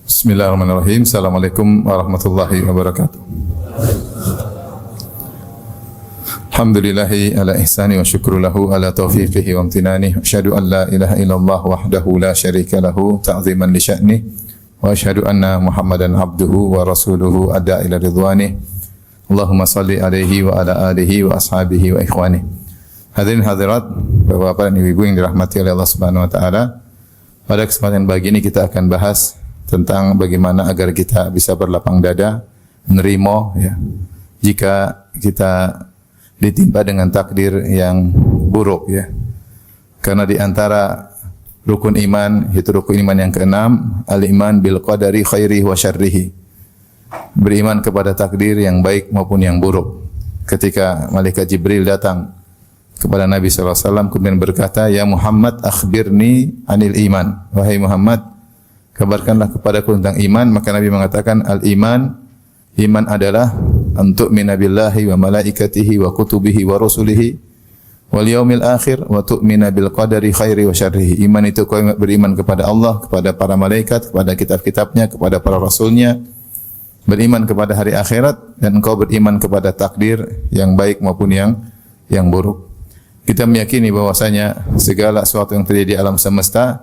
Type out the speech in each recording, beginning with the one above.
Bismillahirrahmanirrahim. Assalamualaikum warahmatullahi wabarakatuh. Alhamdulillahi ala ihsani wa syukru lahu ala taufiqihi wa amtinani. Asyhadu an la ilaha illallah wahdahu la syarika lahu ta'ziman li sya'ni. Wa asyhadu anna Muhammadan abduhu wa rasuluhu adda ila ridwani. Allahumma salli alaihi wa ala alihi wa ashabihi wa ikhwani. Hadirin hadirat, Bapak-bapak dan Ibu-ibu yang dirahmati oleh Allah Subhanahu wa taala. Pada kesempatan pagi ini kita akan bahas tentang bagaimana agar kita bisa berlapang dada menerima ya, jika kita ditimpa dengan takdir yang buruk ya. Karena di antara rukun iman, itu rukun iman yang keenam, al-iman bil qadari khairihi wa syarrihi. Beriman kepada takdir yang baik maupun yang buruk. Ketika malaikat Jibril datang kepada Nabi sallallahu alaihi wasallam kemudian berkata, "Ya Muhammad, akhbirni anil iman." Wahai Muhammad, kabarkanlah kepadaku tentang iman. Maka Nabi mengatakan, al-iman, iman adalah untuk minabillahi wa malaikatihi wa kutubihi wa rusulihi wal yaumil akhir wa tu'mina bil qadari khairi wa syarrihi. Iman itu kau beriman kepada Allah, kepada para malaikat, kepada kitab-kitabnya, kepada para rasulnya, beriman kepada hari akhirat, dan engkau beriman kepada takdir yang baik maupun yang buruk. Kita meyakini bahwasanya segala sesuatu yang terjadi di alam semesta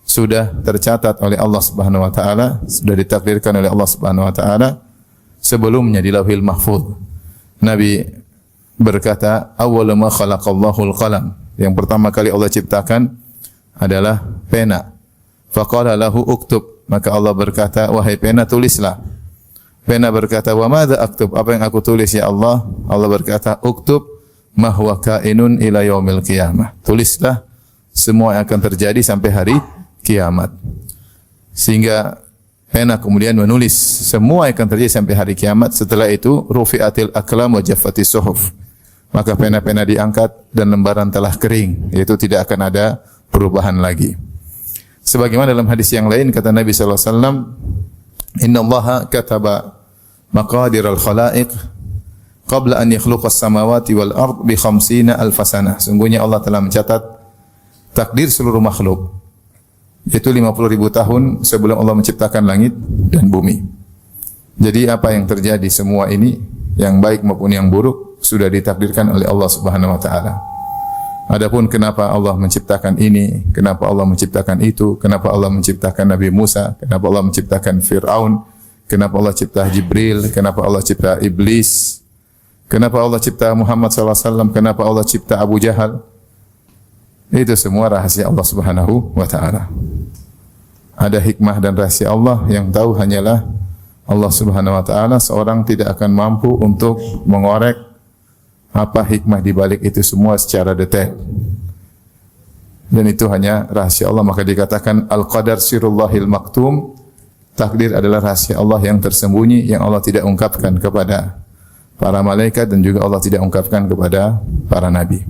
sudah tercatat oleh Allah Subhanahu wa taala, sudah ditakdirkan oleh Allah Subhanahu wa taala sebelumnya di Lauhil Mahfuz. Nabi berkata, "Awwalu ma khalaqallahu al-qalam." Yang pertama kali Allah ciptakan adalah pena. Faqala lahu uktub. Maka Allah berkata, "Wahai pena, tulislah." Pena berkata, "Wa madza aktub?" Apa yang aku tulis ya Allah? Allah berkata, "Uktub ma huwa kainun ila yaumil qiyamah." Tulislah semua yang akan terjadi sampai hari kiamat. Sehingga pena kemudian menulis semua yang akan terjadi sampai hari kiamat. Setelah itu rufi'atil aqlam wa jaffatis suhuf. Maka pena-pena diangkat dan lembaran telah kering, yaitu tidak akan ada perubahan lagi. Sebagaimana dalam hadis yang lain kata Nabi sallallahu alaihi wasallam, "Innallaha kataba maqadiral khalaiq qabla an yakhluqas samawati wal ard bi 50,000 sanah." Sungguhnya Allah telah mencatat takdir seluruh makhluk, yaitu 50.000 tahun sebelum Allah menciptakan langit dan bumi. Jadi apa yang terjadi semua ini, yang baik maupun yang buruk, sudah ditakdirkan oleh Allah Subhanahu wa taala. Adapun kenapa Allah menciptakan ini, kenapa Allah menciptakan itu, kenapa Allah menciptakan Nabi Musa, kenapa Allah menciptakan Fir'aun, kenapa Allah cipta Jibril, kenapa Allah cipta Iblis, kenapa Allah cipta Muhammad sallallahu alaihi wasallam, kenapa Allah cipta Abu Jahal, itu semua rahasia Allah Subhanahu wa taala. Ada hikmah dan rahasia Allah yang tahu hanyalah Allah Subhanahu wa taala. Seorang tidak akan mampu untuk mengorek apa hikmah di balik itu semua secara detail. Dan itu hanya rahasia Allah. Maka dikatakan al-qadar sirullahil maktum. Takdir adalah rahasia Allah yang tersembunyi, yang Allah tidak ungkapkan kepada para malaikat dan juga Allah tidak ungkapkan kepada para nabi.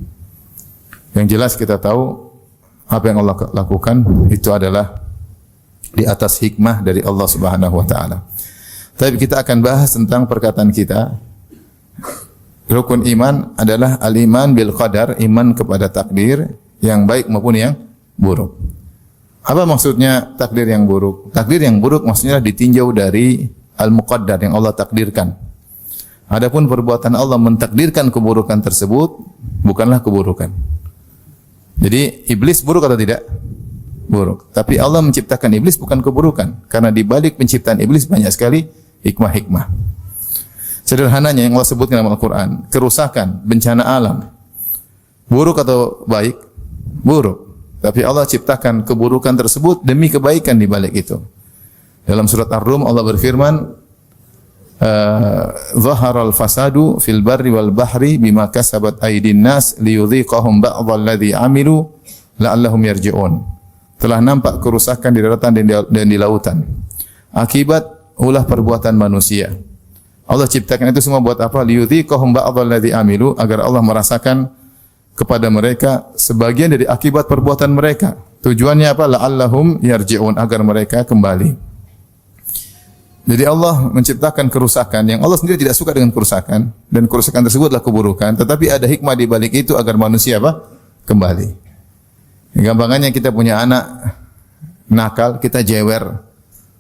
Yang jelas kita tahu apa yang Allah lakukan itu adalah di atas hikmah dari Allah Subhanahu wa taala. Tapi kita akan bahas tentang perkataan kita. Rukun iman adalah al-iman bil qadar, iman kepada takdir yang baik maupun yang buruk. Apa maksudnya takdir yang buruk? Takdir yang buruk maksudnya ditinjau dari al-muqaddar yang Allah takdirkan. Adapun perbuatan Allah mentakdirkan keburukan tersebut bukanlah keburukan. Jadi iblis buruk atau tidak? Buruk. Tapi Allah menciptakan iblis bukan keburukan. Karena di balik penciptaan iblis banyak sekali hikmah-hikmah. Sederhananya yang Allah sebutkan dalam Al-Quran, kerusakan, bencana alam. Buruk atau baik? Buruk. Tapi Allah ciptakan keburukan tersebut demi kebaikan di balik itu. Dalam surat Ar-Rum Allah berfirman, "Zaharal fasadu fil barri wal bahri bima kasabat aydin nas liyudhiqahum ba'dhal ladzi 'amilu la'allahum yarji'un." Telah nampak kerusakan di daratan dan di lautan akibat ulah perbuatan manusia. Allah ciptakan itu semua buat apa? Liyudhiqahum ba'dhal ladzi 'amilu, agar Allah merasakan kepada mereka sebagian dari akibat perbuatan mereka. Tujuannya apa? La'allahum yarji'un, agar mereka kembali. Jadi Allah menciptakan kerusakan yang Allah sendiri tidak suka dengan kerusakan, dan kerusakan tersebut adalah keburukan, tetapi ada hikmah di balik itu agar manusia apa? Kembali. Gampangannya kita punya anak nakal, kita jewer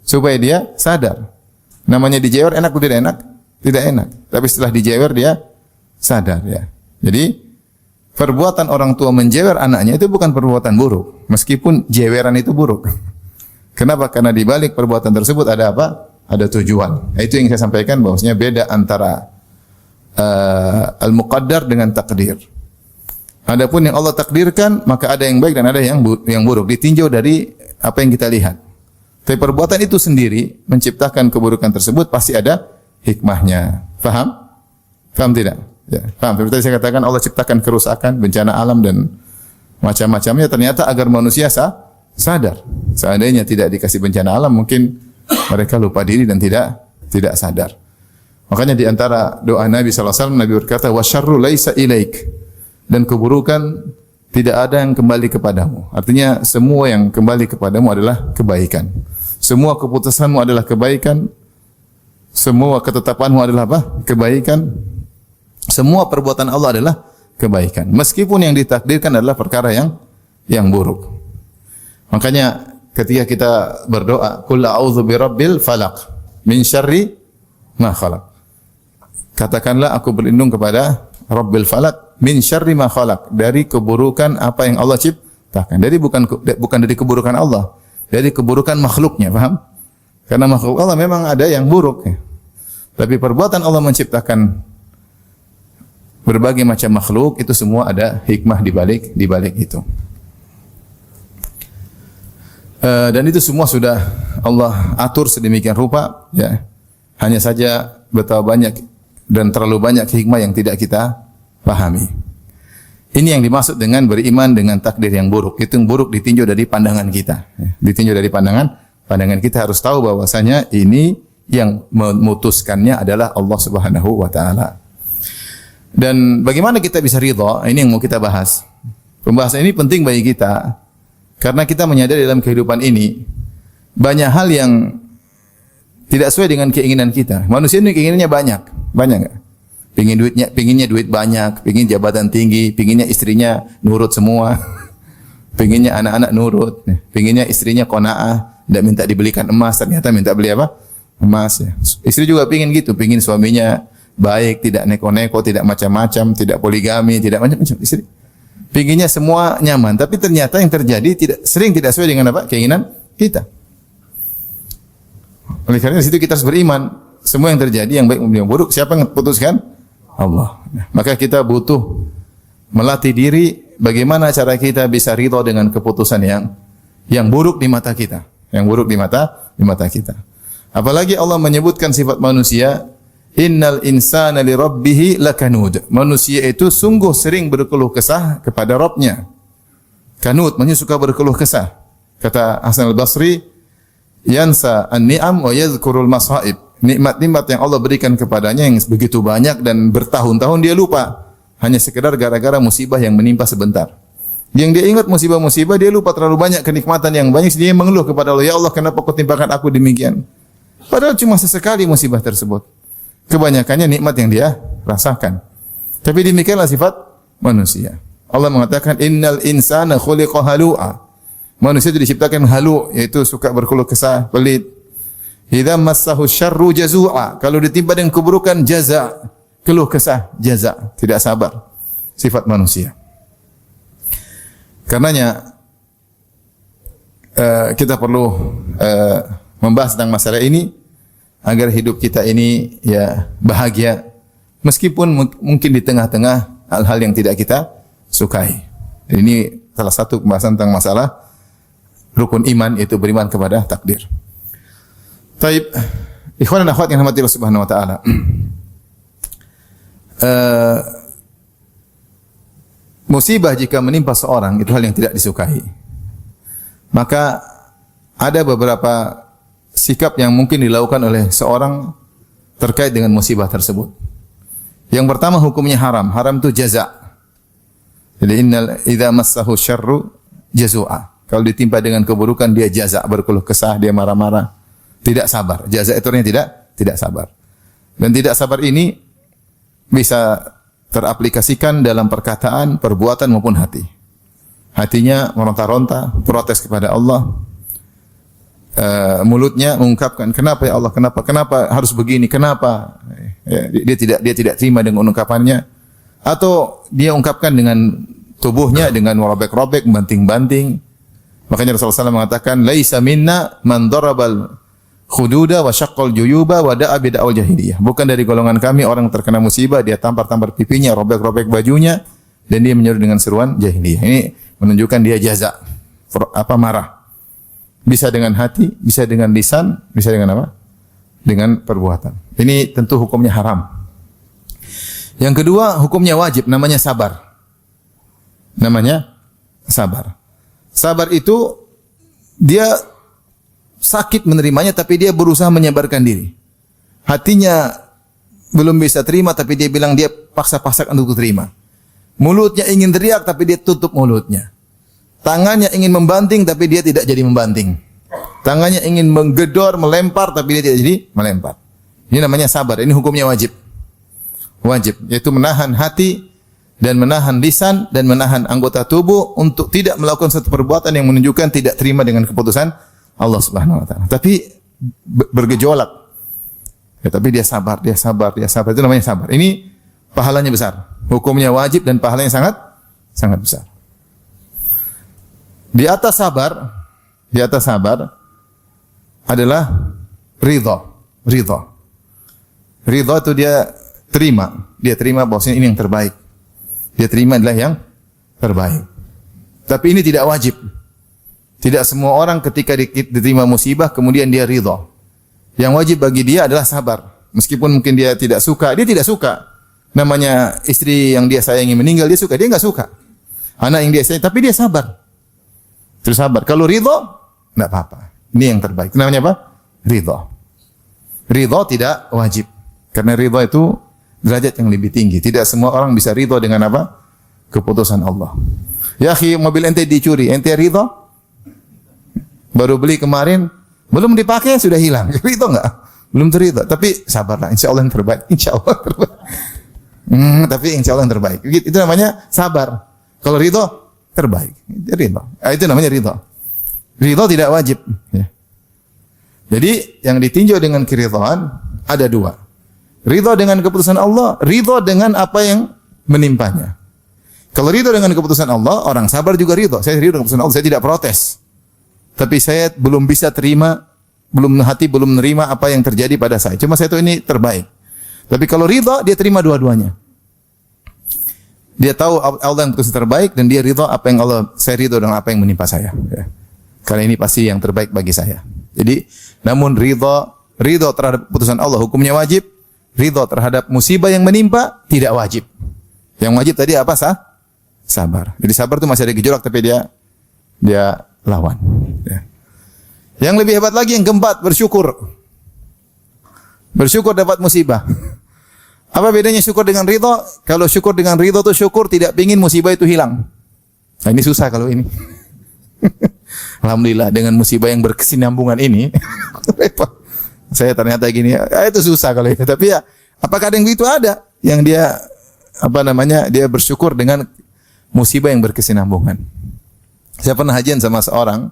supaya dia sadar. Namanya dijewer enak atau tidak enak? Tidak enak. Tapi setelah dijewer dia sadar ya. Jadi perbuatan orang tua menjewer anaknya itu bukan perbuatan buruk, meskipun jeweran itu buruk. Kenapa? Karena di balik perbuatan tersebut ada apa? Ada tujuan. Itu yang saya sampaikan bahwasanya beda antara al-muqaddar dengan takdir. Adapun yang Allah takdirkan, maka ada yang baik dan ada yang buruk. Ditinjau dari apa yang kita lihat. Tapi perbuatan itu sendiri menciptakan keburukan tersebut pasti ada hikmahnya. Faham? Faham tidak? Ya, paham. Seperti saya katakan Allah ciptakan kerusakan, bencana alam dan macam-macamnya ternyata agar manusia sadar. Seandainya tidak dikasih bencana alam mungkin mereka lupa diri dan tidak sadar. Makanya di antara doa Nabi sallallahu alaihi wasallam Nabi berkata wasyarru laisa ilaik, dan keburukan tidak ada yang kembali kepadamu. Artinya semua yang kembali kepadamu adalah kebaikan. Semua keputusanmu adalah kebaikan. Semua ketetapanmu adalah apa? Kebaikan. Semua perbuatan Allah adalah kebaikan. Meskipun yang ditakdirkan adalah perkara yang buruk. Makanya ketika kita berdoa, qul a'udzu birabbil falaq min syarri ma khalaq. Katakanlah aku berlindung kepada Rabbil Falaq min syarri ma khalaq, dari keburukan apa yang Allah ciptakan. Jadi bukan dari keburukan Allah, dari keburukan makhluknya, paham? Karena makhluk Allah memang ada yang buruk. Ya. Tapi perbuatan Allah menciptakan berbagai macam makhluk, itu semua ada hikmah di balik itu. Dan itu semua sudah Allah atur sedemikian rupa, ya. Hanya saja betapa banyak dan terlalu banyak hikmah yang tidak kita pahami. Ini yang dimaksud dengan beriman dengan takdir yang buruk. Itu yang buruk ditinjau dari pandangan kita. Ditinjau dari pandangan kita, harus tahu bahwasanya ini yang memutuskannya adalah Allah Subhanahu wa taala. Dan bagaimana kita bisa ridha? Ini yang mau kita bahas. Pembahasan ini penting bagi kita karena kita menyadari dalam kehidupan ini banyak hal yang tidak sesuai dengan keinginan kita. Manusia ini keinginannya banyak enggak? Pinginnya duit banyak, pingin jabatan tinggi, pinginnya istrinya nurut semua, pinginnya anak-anak nurut, pinginnya istrinya qanaah, tidak minta dibelikan emas, ternyata minta beli apa? Emas. Ya. Istri juga pingin gitu, pingin suaminya baik, tidak neko-neko, tidak macam-macam, tidak poligami, tidak macam-macam. Istri pinginnya semua nyaman, tapi ternyata yang terjadi sering tidak sesuai dengan apa? Keinginan kita. Oleh karena itu kita harus beriman. Semua yang terjadi yang baik maupun yang buruk, siapa yang putuskan? Allah. Maka kita butuh melatih diri bagaimana cara kita bisa ridha dengan keputusan yang buruk di mata kita, yang buruk di mata kita. Apalagi Allah menyebutkan sifat manusia, innal insana li rabbih lakanud. Manusia itu sungguh sering berkeluh kesah kepada Rabbnya. Kanud, maksudnya suka berkeluh kesah. Kata Hasan al-Basri, yansa an-ni'am wa yadhkurul masaib. Nikmat-nikmat yang Allah berikan kepadanya yang begitu banyak dan bertahun-tahun dia lupa. Hanya sekedar gara-gara musibah yang menimpa sebentar. Yang dia ingat musibah-musibah, dia lupa terlalu banyak kenikmatan yang banyak. Dia mengeluh kepada Allah, ya Allah kenapa kau timpakan aku demikian? Padahal cuma sesekali musibah tersebut. Kebanyakannya nikmat yang dia rasakan. Tapi demikianlah sifat manusia. Allah mengatakan, innal insana khuliqa halu'a. Manusia itu diciptakan halu, yaitu suka berkeluh kesah, pelit. Idza massahu syarru jazua. Kalau ditimpa dengan keburukan, jaza, keluh kesah, jaza, tidak sabar. Sifat manusia. Karenanya kita perlu membahas tentang masalah ini agar hidup kita ini ya bahagia meskipun mungkin di tengah-tengah hal-hal yang tidak kita sukai. Ini salah satu pembahasan tentang masalah rukun iman, yaitu beriman kepada takdir. Taib, ikhwan dan akhwat yang dirahmati Allah Subhanahu wa taala. Musibah jika menimpa seorang itu hal yang tidak disukai. Maka ada beberapa sikap yang mungkin dilakukan oleh seorang terkait dengan musibah tersebut. Yang pertama hukumnya haram. Haram itu jaza. Jadi innal idza massahu syarru jazua. Kalau ditimpa dengan keburukan dia jaza, berkeluh kesah, dia marah-marah. Tidak sabar. Jaza itu artinya tidak sabar. Dan tidak sabar ini bisa teraplikasikan dalam perkataan, perbuatan maupun hati. hatinya meronta-ronta, protes kepada Allah. Mulutnya mengungkapkan, kenapa ya Allah, kenapa harus begini, kenapa? Dia tidak terima dengan ungkapannya, atau dia ungkapkan dengan tubuhnya dengan merobek-robek, banting-banting. Makanya Rasulullah SAW mengatakan, laisa minna man darabal khududa wa syaqqal juyuba wa da'a bid'al jahiliyah. Bukan dari golongan kami orang terkena musibah, dia tampar-tampar pipinya, robek-robek bajunya, dan dia menyeru dengan seruan jahiliyah. Ini menunjukkan dia jaza, marah. Bisa dengan hati, bisa dengan lisan, bisa dengan apa? Dengan perbuatan. Ini tentu hukumnya haram. Yang kedua, hukumnya wajib, namanya sabar. Namanya sabar. Sabar itu dia sakit menerimanya, tapi dia berusaha menyabarkan diri. Hatinya belum bisa terima, tapi dia bilang dia paksa-paksakan untuk terima. Mulutnya ingin teriak, tapi dia tutup mulutnya. Tangannya ingin membanting, tapi dia tidak jadi membanting. Tangannya ingin menggedor, melempar, tapi dia tidak jadi melempar. Ini namanya sabar. Ini hukumnya wajib. Wajib, yaitu menahan hati dan menahan lisan dan menahan anggota tubuh untuk tidak melakukan satu perbuatan yang menunjukkan tidak terima dengan keputusan Allah Subhanahu wa taala. Tapi bergejolak. Ya, tapi dia sabar. Itu namanya sabar. Ini pahalanya besar. Hukumnya wajib dan pahalanya sangat besar. Di atas sabar adalah ridha. Ridha itu dia terima bahwasanya ini yang terbaik. Dia terima adalah yang terbaik. Tapi ini tidak wajib. Tidak semua orang ketika diterima musibah kemudian dia ridha. Yang wajib bagi dia adalah sabar. Meskipun mungkin dia tidak suka. Namanya istri yang dia sayangi meninggal, dia suka. Dia enggak suka. Anak yang dia sayangi, tapi dia sabar. Terus sabar. Kalau ridha, enggak apa-apa. Ini yang terbaik. Namanya apa? Ridha. Ridha tidak wajib. Karena ridha itu derajat yang lebih tinggi. Tidak semua orang bisa ridha dengan apa? Keputusan Allah. Ya akhi, mobil ente dicuri, ente ridha? Baru beli kemarin, belum dipakai sudah hilang. Ridha enggak? Belum terridha. Tapi sabarlah, insyaallah yang terbaik. Insyaallah terbaik. Tapi insyaallah yang terbaik. Itu namanya sabar. Kalau ridha terbaik. Ridha. Itu namanya ridha. Ridha tidak wajib. Ya. Jadi yang ditinjau dengan keridhaan ada dua. Ridha dengan keputusan Allah, ridha dengan apa yang menimpanya. Kalau ridha dengan keputusan Allah, orang sabar juga ridha. Saya ridha dengan keputusan Allah, saya tidak protes. Tapi saya belum bisa terima, belum menerima apa yang terjadi pada saya. Cuma saya tahu ini terbaik. Tapi kalau ridha, dia terima dua-duanya. Dia tahu Allah yang putus terbaik dan dia ridha apa yang saya ridha dengan apa yang menimpa saya. Ya. Karena ini pasti yang terbaik bagi saya. Jadi, namun ridha terhadap putusan Allah hukumnya wajib. Ridha terhadap musibah yang menimpa tidak wajib. Yang wajib tadi apa? Sabar. Jadi sabar itu masih ada gejolak tapi dia lawan. Ya. Yang lebih hebat lagi yang keempat, bersyukur. Bersyukur dapat musibah. Apa bedanya syukur dengan ridha? Kalau syukur dengan ridha itu syukur tidak ingin musibah itu hilang. Nah, ini susah kalau ini. Alhamdulillah dengan musibah yang berkesinambungan ini. Saya ternyata gini, itu susah kalau itu. Tapi ya, apakah ada yang begitu? Ada. Yang dia dia bersyukur dengan musibah yang berkesinambungan. Saya pernah hajian sama seorang,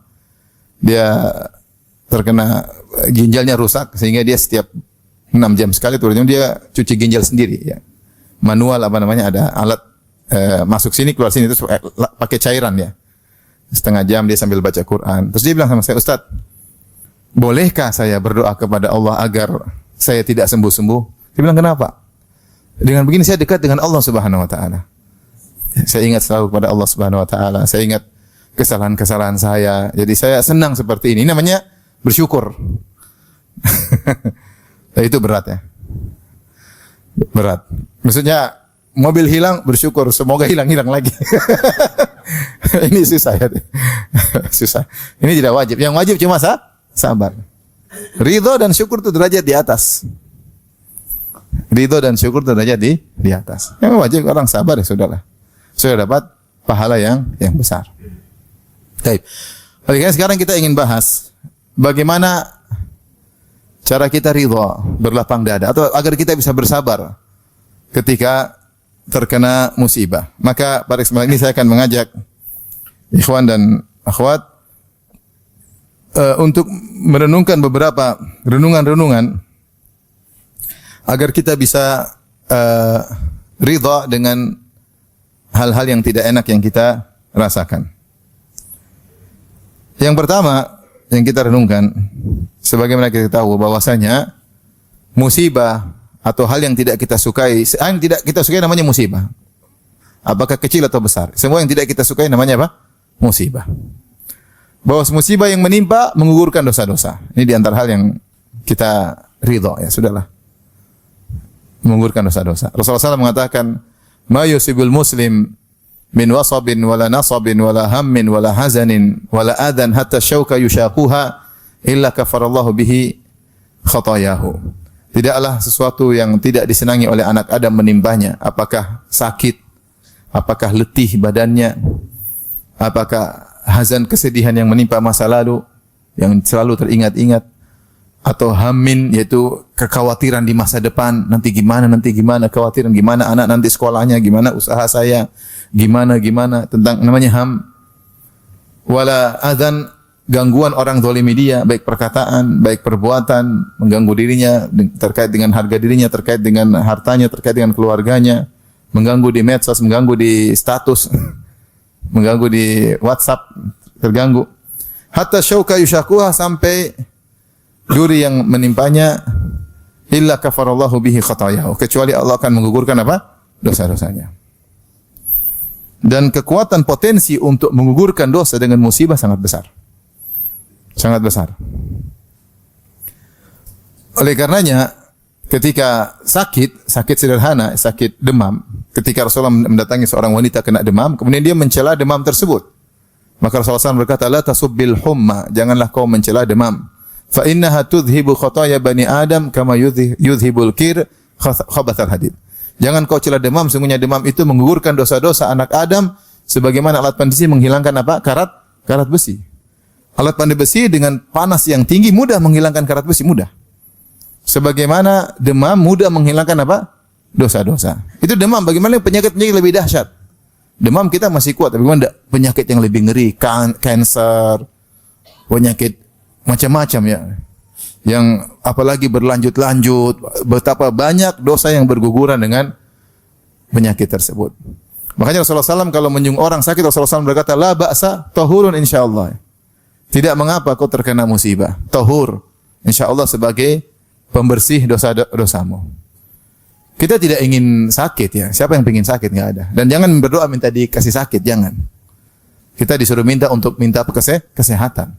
dia terkena ginjalnya rusak sehingga dia setiap 6 jam sekali turunnya dia cuci ginjal sendiri ya. Manual ada alat masuk sini keluar sini terus pakai cairan ya. Setengah jam dia sambil baca Quran. Terus dia bilang sama saya, "Ustaz, bolehkah saya berdoa kepada Allah agar saya tidak sembuh-sembuh?" Dia bilang, "Kenapa?" Dengan begini saya dekat dengan Allah Subhanahu wa taala. Saya ingat selalu kepada Allah Subhanahu wa taala. Saya ingat kesalahan-kesalahan saya. Jadi saya senang seperti ini. Ini namanya bersyukur. Itu berat ya. Berat. Maksudnya mobil hilang bersyukur semoga hilang-hilang lagi. Ini susah ya. Susah. Ini tidak wajib. Yang wajib cuma sabar. Ridho dan syukur itu derajat di atas. Ridho dan syukur itu derajat di atas. Yang wajib orang sabar ya sudahlah. Sudah dapat pahala yang besar. Baik. Oke, sekarang kita ingin bahas bagaimana cara kita ridha, berlapang dada atau agar kita bisa bersabar ketika terkena musibah. Maka pada kesempatan ini saya akan mengajak ikhwan dan akhwat, untuk merenungkan beberapa renungan-renungan agar kita bisa ridha dengan hal-hal yang tidak enak yang kita rasakan. Yang pertama yang kita renungkan, sebagaimana kita tahu bahwasanya musibah atau hal yang tidak kita sukai, yang tidak kita sukai namanya musibah. Apakah kecil atau besar? Semua yang tidak kita sukai namanya apa? Musibah. Bahwa musibah yang menimpa menggugurkan dosa-dosa. Ini di antara hal yang kita ridha, ya sudahlah. Menggugurkan dosa-dosa. Rasulullah SAW mengatakan, "Ma yusibul muslim min wasabin wala nasabin wala hammin wala hazanin wala adan hatta syauka yushaquha illa kafarallahu bihi khatayahu." Tidaklah sesuatu yang tidak disenangi oleh anak Adam menimpanya, apakah sakit, apakah letih badannya, apakah hazan kesedihan yang menimpa masa lalu yang selalu teringat-ingat, atau hammin yaitu kekhawatiran di masa depan, nanti gimana, kekhawatiran gimana anak nanti sekolahnya, gimana usaha saya, gimana tentang namanya ham. Wala adzan, gangguan orang zalimi dia, baik perkataan, baik perbuatan, mengganggu dirinya terkait dengan harga dirinya, terkait dengan hartanya, terkait dengan keluarganya, mengganggu di medsos, mengganggu di status, mengganggu di WhatsApp, terganggu. Hatta syauka yushaquha, sampai duri yang menimpanya, illa kafarallahu bihi khatayahu, kecuali Allah akan menggugurkan apa? Dosa-dosanya. Dan kekuatan potensi untuk menggugurkan dosa dengan musibah sangat besar. Sangat besar. Oleh karenanya, ketika sakit sederhana, sakit demam, ketika Rasulullah mendatangi seorang wanita kena demam, kemudian dia mencela demam tersebut. Maka Rasulullah SAW berkata, "La tasubbil humma," janganlah kau mencela demam. "Fa innaha tudhibu khataya bani Adam kama yudhibul kir khabathal hadid." Jangan kau cela demam, sungguhnya demam itu menggugurkan dosa-dosa anak Adam sebagaimana alat pandai menghilangkan apa? Karat besi. Alat pandai besi dengan panas yang tinggi mudah menghilangkan karat besi, mudah. Sebagaimana demam mudah menghilangkan apa? Dosa-dosa. Itu demam. Bagaimana penyakit-penyakit lebih dahsyat? Demam kita masih kuat, tapi bagaimana penyakit yang lebih ngeri, kanker, penyakit macam-macam ya. Yang apalagi berlanjut-lanjut, betapa banyak dosa yang berguguran dengan penyakit tersebut. Makanya Rasulullah SAW kalau menjenguk orang sakit, Rasulullah SAW berkata, "La ba'sa, tahurun insyaallah." Tidak mengapa kau terkena musibah. Tahur, insyaallah sebagai pembersih dosa-dosamu. Kita tidak ingin sakit ya. Siapa yang ingin sakit? Enggak ada. Dan jangan berdoa minta dikasih sakit, jangan. Kita disuruh minta untuk minta kesehatan.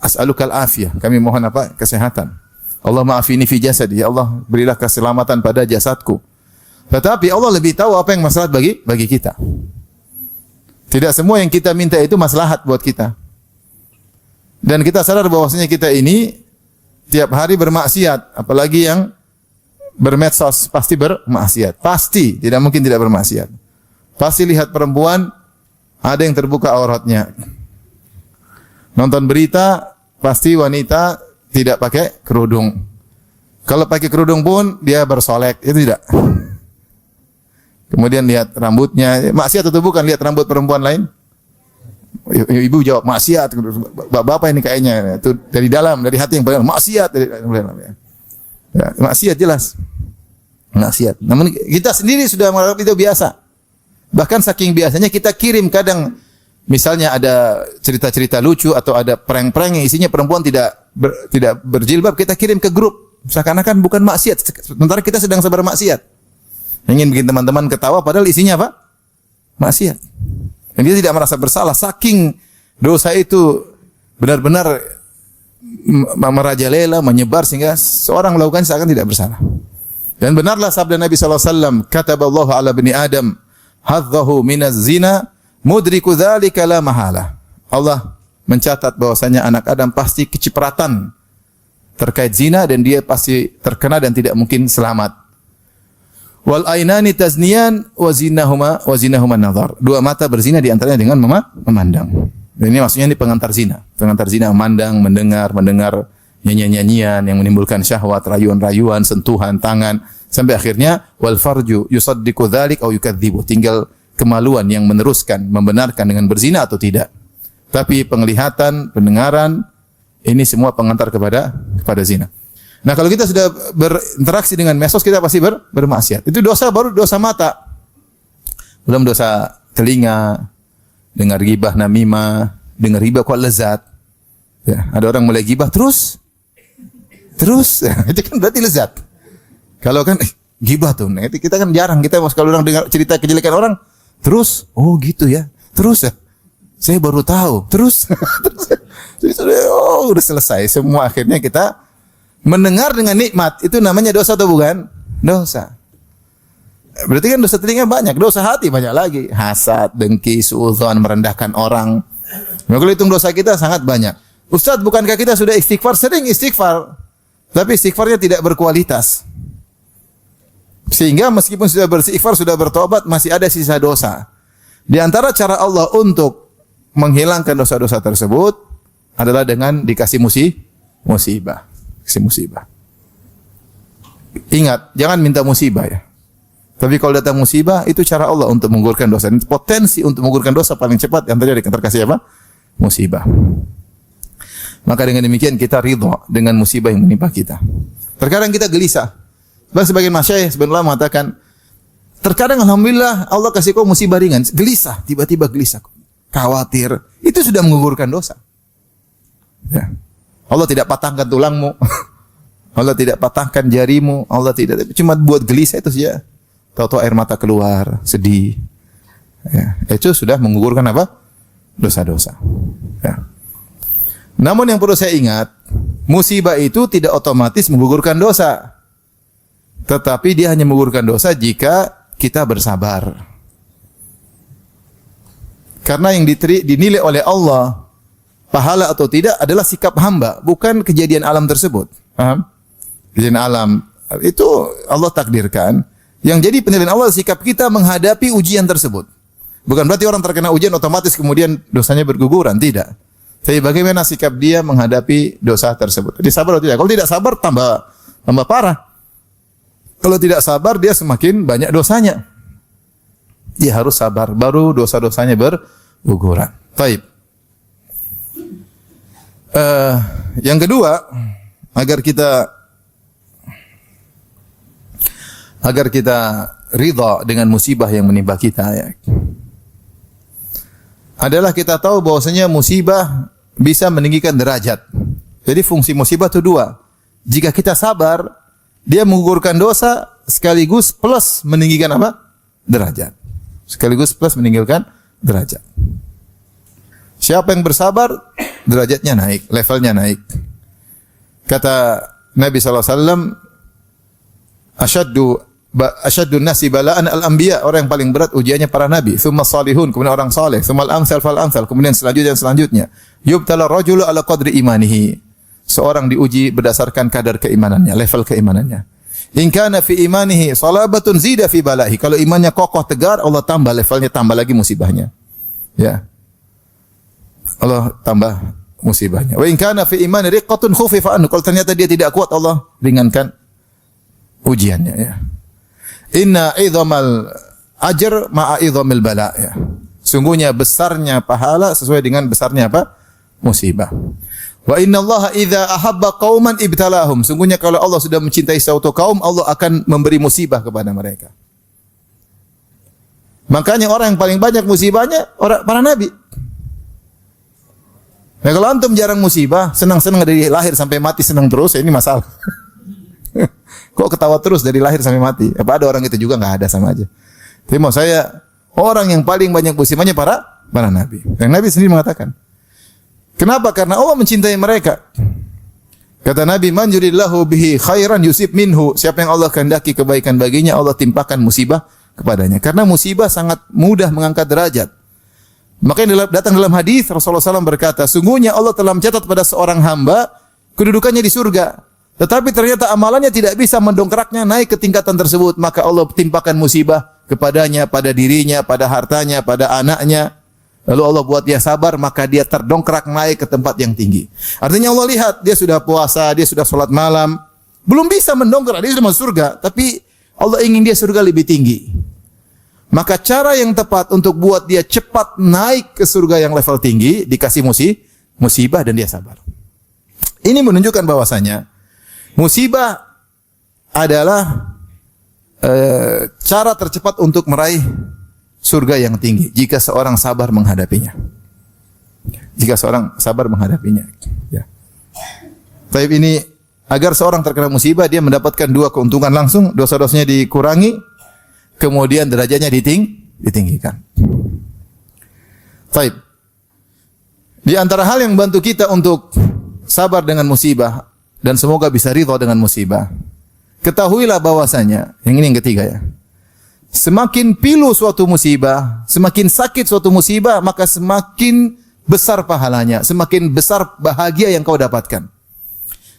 As'alukal afiyah. Kami mohon apa? Kesehatan. Allah ma'afini fi jasadi. Ya Allah, berilah keselamatan pada jasadku. Tetapi Allah lebih tahu apa yang maslahat bagi kita. Tidak semua yang kita minta itu maslahat buat kita. Dan kita sadar bahwasanya kita ini tiap hari bermaksiat, apalagi yang bermedsos pasti bermaksiat. Pasti, tidak mungkin tidak bermaksiat. Pasti lihat perempuan ada yang terbuka auratnya. Nonton berita pasti wanita tidak pakai kerudung. Kalau pakai kerudung pun dia bersolek, itu tidak. Kemudian lihat rambutnya, maksiat atau bukan lihat rambut perempuan lain? Ibu jawab maksiat. Bapak ini kayaknya itu dari dalam, dari hati yang paling maksiat. Ya, maksiat jelas. Maksiat. Namun kita sendiri sudah menganggap itu biasa. Bahkan saking biasanya kita kirim kadang, misalnya ada cerita-cerita lucu atau ada prank-prank yang isinya perempuan tidak berjilbab, kita kirim ke grup. Seakan-akan bukan maksiat, sementara kita sedang sebar maksiat. Ingin bikin teman-teman ketawa padahal isinya apa? Maksiat. Dan dia tidak merasa bersalah, saking dosa itu benar-benar merajalela, menyebar sehingga seorang melakukan seakan tidak bersalah. Dan benarlah sabda Nabi SAW, "Kataballahu ala bani Adam hadzahu minaz zina mudriku dzalika la mahala." Allah mencatat bahwasanya anak Adam pasti kecipratan terkait zina dan dia pasti terkena dan tidak mungkin selamat. Wal ainani tazniyan wa zinahuma nazar. Dua mata berzina di antaranya dengan memandang. Dan ini maksudnya ini pengantar zina. Pengantar zina memandang, mendengar nyanyian-nyanyian yang menimbulkan syahwat, rayuan-rayuan, sentuhan tangan sampai akhirnya wal farju yusaddiqu dzalik au yukadzibu. Tinggal kemaluan yang meneruskan, membenarkan dengan berzina atau tidak. Tapi penglihatan, pendengaran, ini semua pengantar kepada zina. Nah, kalau kita sudah berinteraksi dengan medsos, kita pasti bermaksiat. Itu dosa, baru dosa mata. Belum dosa telinga, dengar gibah, namimah, dengar riba kok lezat. Ya, ada orang mulai gibah terus, itu kan berarti lezat. Kalau kan gibah tuh, nah, kita kan jarang, kita kalau orang dengar cerita kejelekan orang, terus, oh gitu ya, terus ya, saya baru tahu, terus, udah selesai semua. Akhirnya kita mendengar dengan nikmat, itu namanya dosa atau bukan? Dosa. Berarti kan dosa telinga banyak, dosa hati banyak lagi. Hasad, dengki, suudzon, merendahkan orang. Nah, kalau hitung dosa kita sangat banyak. Ustaz, bukankah kita sudah istighfar? Sering istighfar, tapi istighfarnya tidak berkualitas. Sehingga meskipun sudah beristighfar, sudah bertobat, masih ada sisa dosa. Di antara cara Allah untuk menghilangkan dosa-dosa tersebut adalah dengan dikasih musibah. Kasih musibah. Ingat, jangan minta musibah ya. Tapi kalau datang musibah, itu cara Allah untuk menggugurkan dosa. Ini potensi untuk menggugurkan dosa paling cepat yang terjadi terkasih apa? Musibah. Maka dengan demikian kita ridha dengan musibah yang menimpa kita. Terkadang kita gelisah. Sebagian masyayikh sebenarnya mengatakan, terkadang alhamdulillah Allah kasih kau musibah ringan, gelisah, tiba-tiba gelisah, khawatir, itu sudah menggugurkan dosa. Ya. Allah tidak patahkan tulangmu, Allah tidak patahkan jarimu, Allah tidak, cuma buat gelisah itu saja. Tahu-tahu air mata keluar, sedih. Ya. Itu sudah menggugurkan apa? Dosa-dosa. Ya. Namun yang perlu saya ingat, musibah itu tidak otomatis menggugurkan dosa. Tetapi dia hanya menggugurkan dosa jika kita bersabar. Karena yang dinilai oleh Allah pahala atau tidak adalah sikap hamba, bukan kejadian alam tersebut. Paham? Kejadian alam itu Allah takdirkan. Yang jadi penilaian Allah sikap kita menghadapi ujian tersebut. Bukan berarti orang terkena ujian otomatis kemudian dosanya berguguran, tidak. Tapi bagaimana sikap dia menghadapi dosa tersebut? Dia sabar atau tidak? Kalau tidak sabar tambah parah. Kalau tidak sabar dia semakin banyak dosanya. Dia harus sabar baru dosa-dosanya berguguran. Baik. Yang kedua, agar kita ridha dengan musibah yang menimpa kita ya, adalah kita tahu bahwasanya musibah bisa meninggikan derajat. Jadi fungsi musibah itu dua. Jika kita sabar, dia menggugurkan dosa sekaligus plus meninggikan apa? Derajat. Sekaligus plus meninggikan derajat. Siapa yang bersabar, derajatnya naik, levelnya naik. Kata Nabi SAW, Asyadun nasi bala'an al-anbiya, orang yang paling berat ujiannya para nabi, tsumma salihun, kemudian orang saleh, tsumma al-amsal fal amsal, kemudian selanjutnya. Yubtala rajulu ala qadri imanihi. Seorang diuji berdasarkan kadar keimanannya, level keimanannya. In kana fi imanihi salabatun zida fi balahi. Kalau imannya kokoh tegar, Allah tambah levelnya, tambah lagi musibahnya. Ya. Allah tambah musibahnya. Wa in kana fi imani riqqatun khufifa anhu. Kalau ternyata dia tidak kuat, Allah ringankan ujiannya ya. Inna idhamal ajr ma'a idhamil bala ya. Sungguhnya besarnya pahala sesuai dengan besarnya apa? Musibah. Wa inna Allah idza ahabba qauman ibtalahum. Sungguhnya kalau Allah sudah mencintai suatu kaum, Allah akan memberi musibah kepada mereka. Makanya orang yang paling banyak musibahnya para nabi. Nah, kalau antum jarang musibah, senang-senang dari lahir sampai mati senang terus, ini masalah. Kok ketawa terus dari lahir sampai mati? Apa ada orang itu juga? Enggak ada, sama aja. Tapi mau saya, orang yang paling banyak musibahnya para nabi. Yang Nabi sendiri mengatakan. Kenapa? Karena Allah mencintai mereka. Kata Nabi, man yuridillahu bihi khairan yusib minhu. Siapa yang Allah kehendaki kebaikan baginya, Allah timpakan musibah kepadanya. Karena musibah sangat mudah mengangkat derajat. Makanya datang dalam hadis Rasulullah SAW berkata, sungguhnya Allah telah mencatat pada seorang hamba kedudukannya di surga. Tetapi ternyata amalannya tidak bisa mendongkraknya naik ke tingkatan tersebut. Maka Allah timpakan musibah kepadanya, pada dirinya, pada hartanya, pada anaknya. Lalu Allah buat dia sabar, maka dia terdongkrak naik ke tempat yang tinggi. Artinya Allah lihat, dia sudah puasa, dia sudah sholat malam. Belum bisa mendongkrak, dia sudah masuk surga. Tapi Allah ingin dia surga lebih tinggi. Maka cara yang tepat untuk buat dia cepat naik ke surga yang level tinggi, dikasih musibah dan dia sabar. Ini menunjukkan bahwasanya musibah adalah cara tercepat untuk meraih surga yang tinggi jika seorang sabar menghadapinya. Jika seorang sabar menghadapinya. Ya. Baik, ini agar seorang terkena musibah dia mendapatkan dua keuntungan langsung, dosa-dosanya dikurangi, kemudian derajatnya ditinggikan. Baik. Di antara hal yang membantu kita untuk sabar dengan musibah dan semoga bisa ridha dengan musibah. Ketahuilah bahwasanya, yang ini yang ketiga ya. Semakin pilu suatu musibah, semakin sakit suatu musibah, maka semakin besar pahalanya, semakin besar bahagia yang kau dapatkan.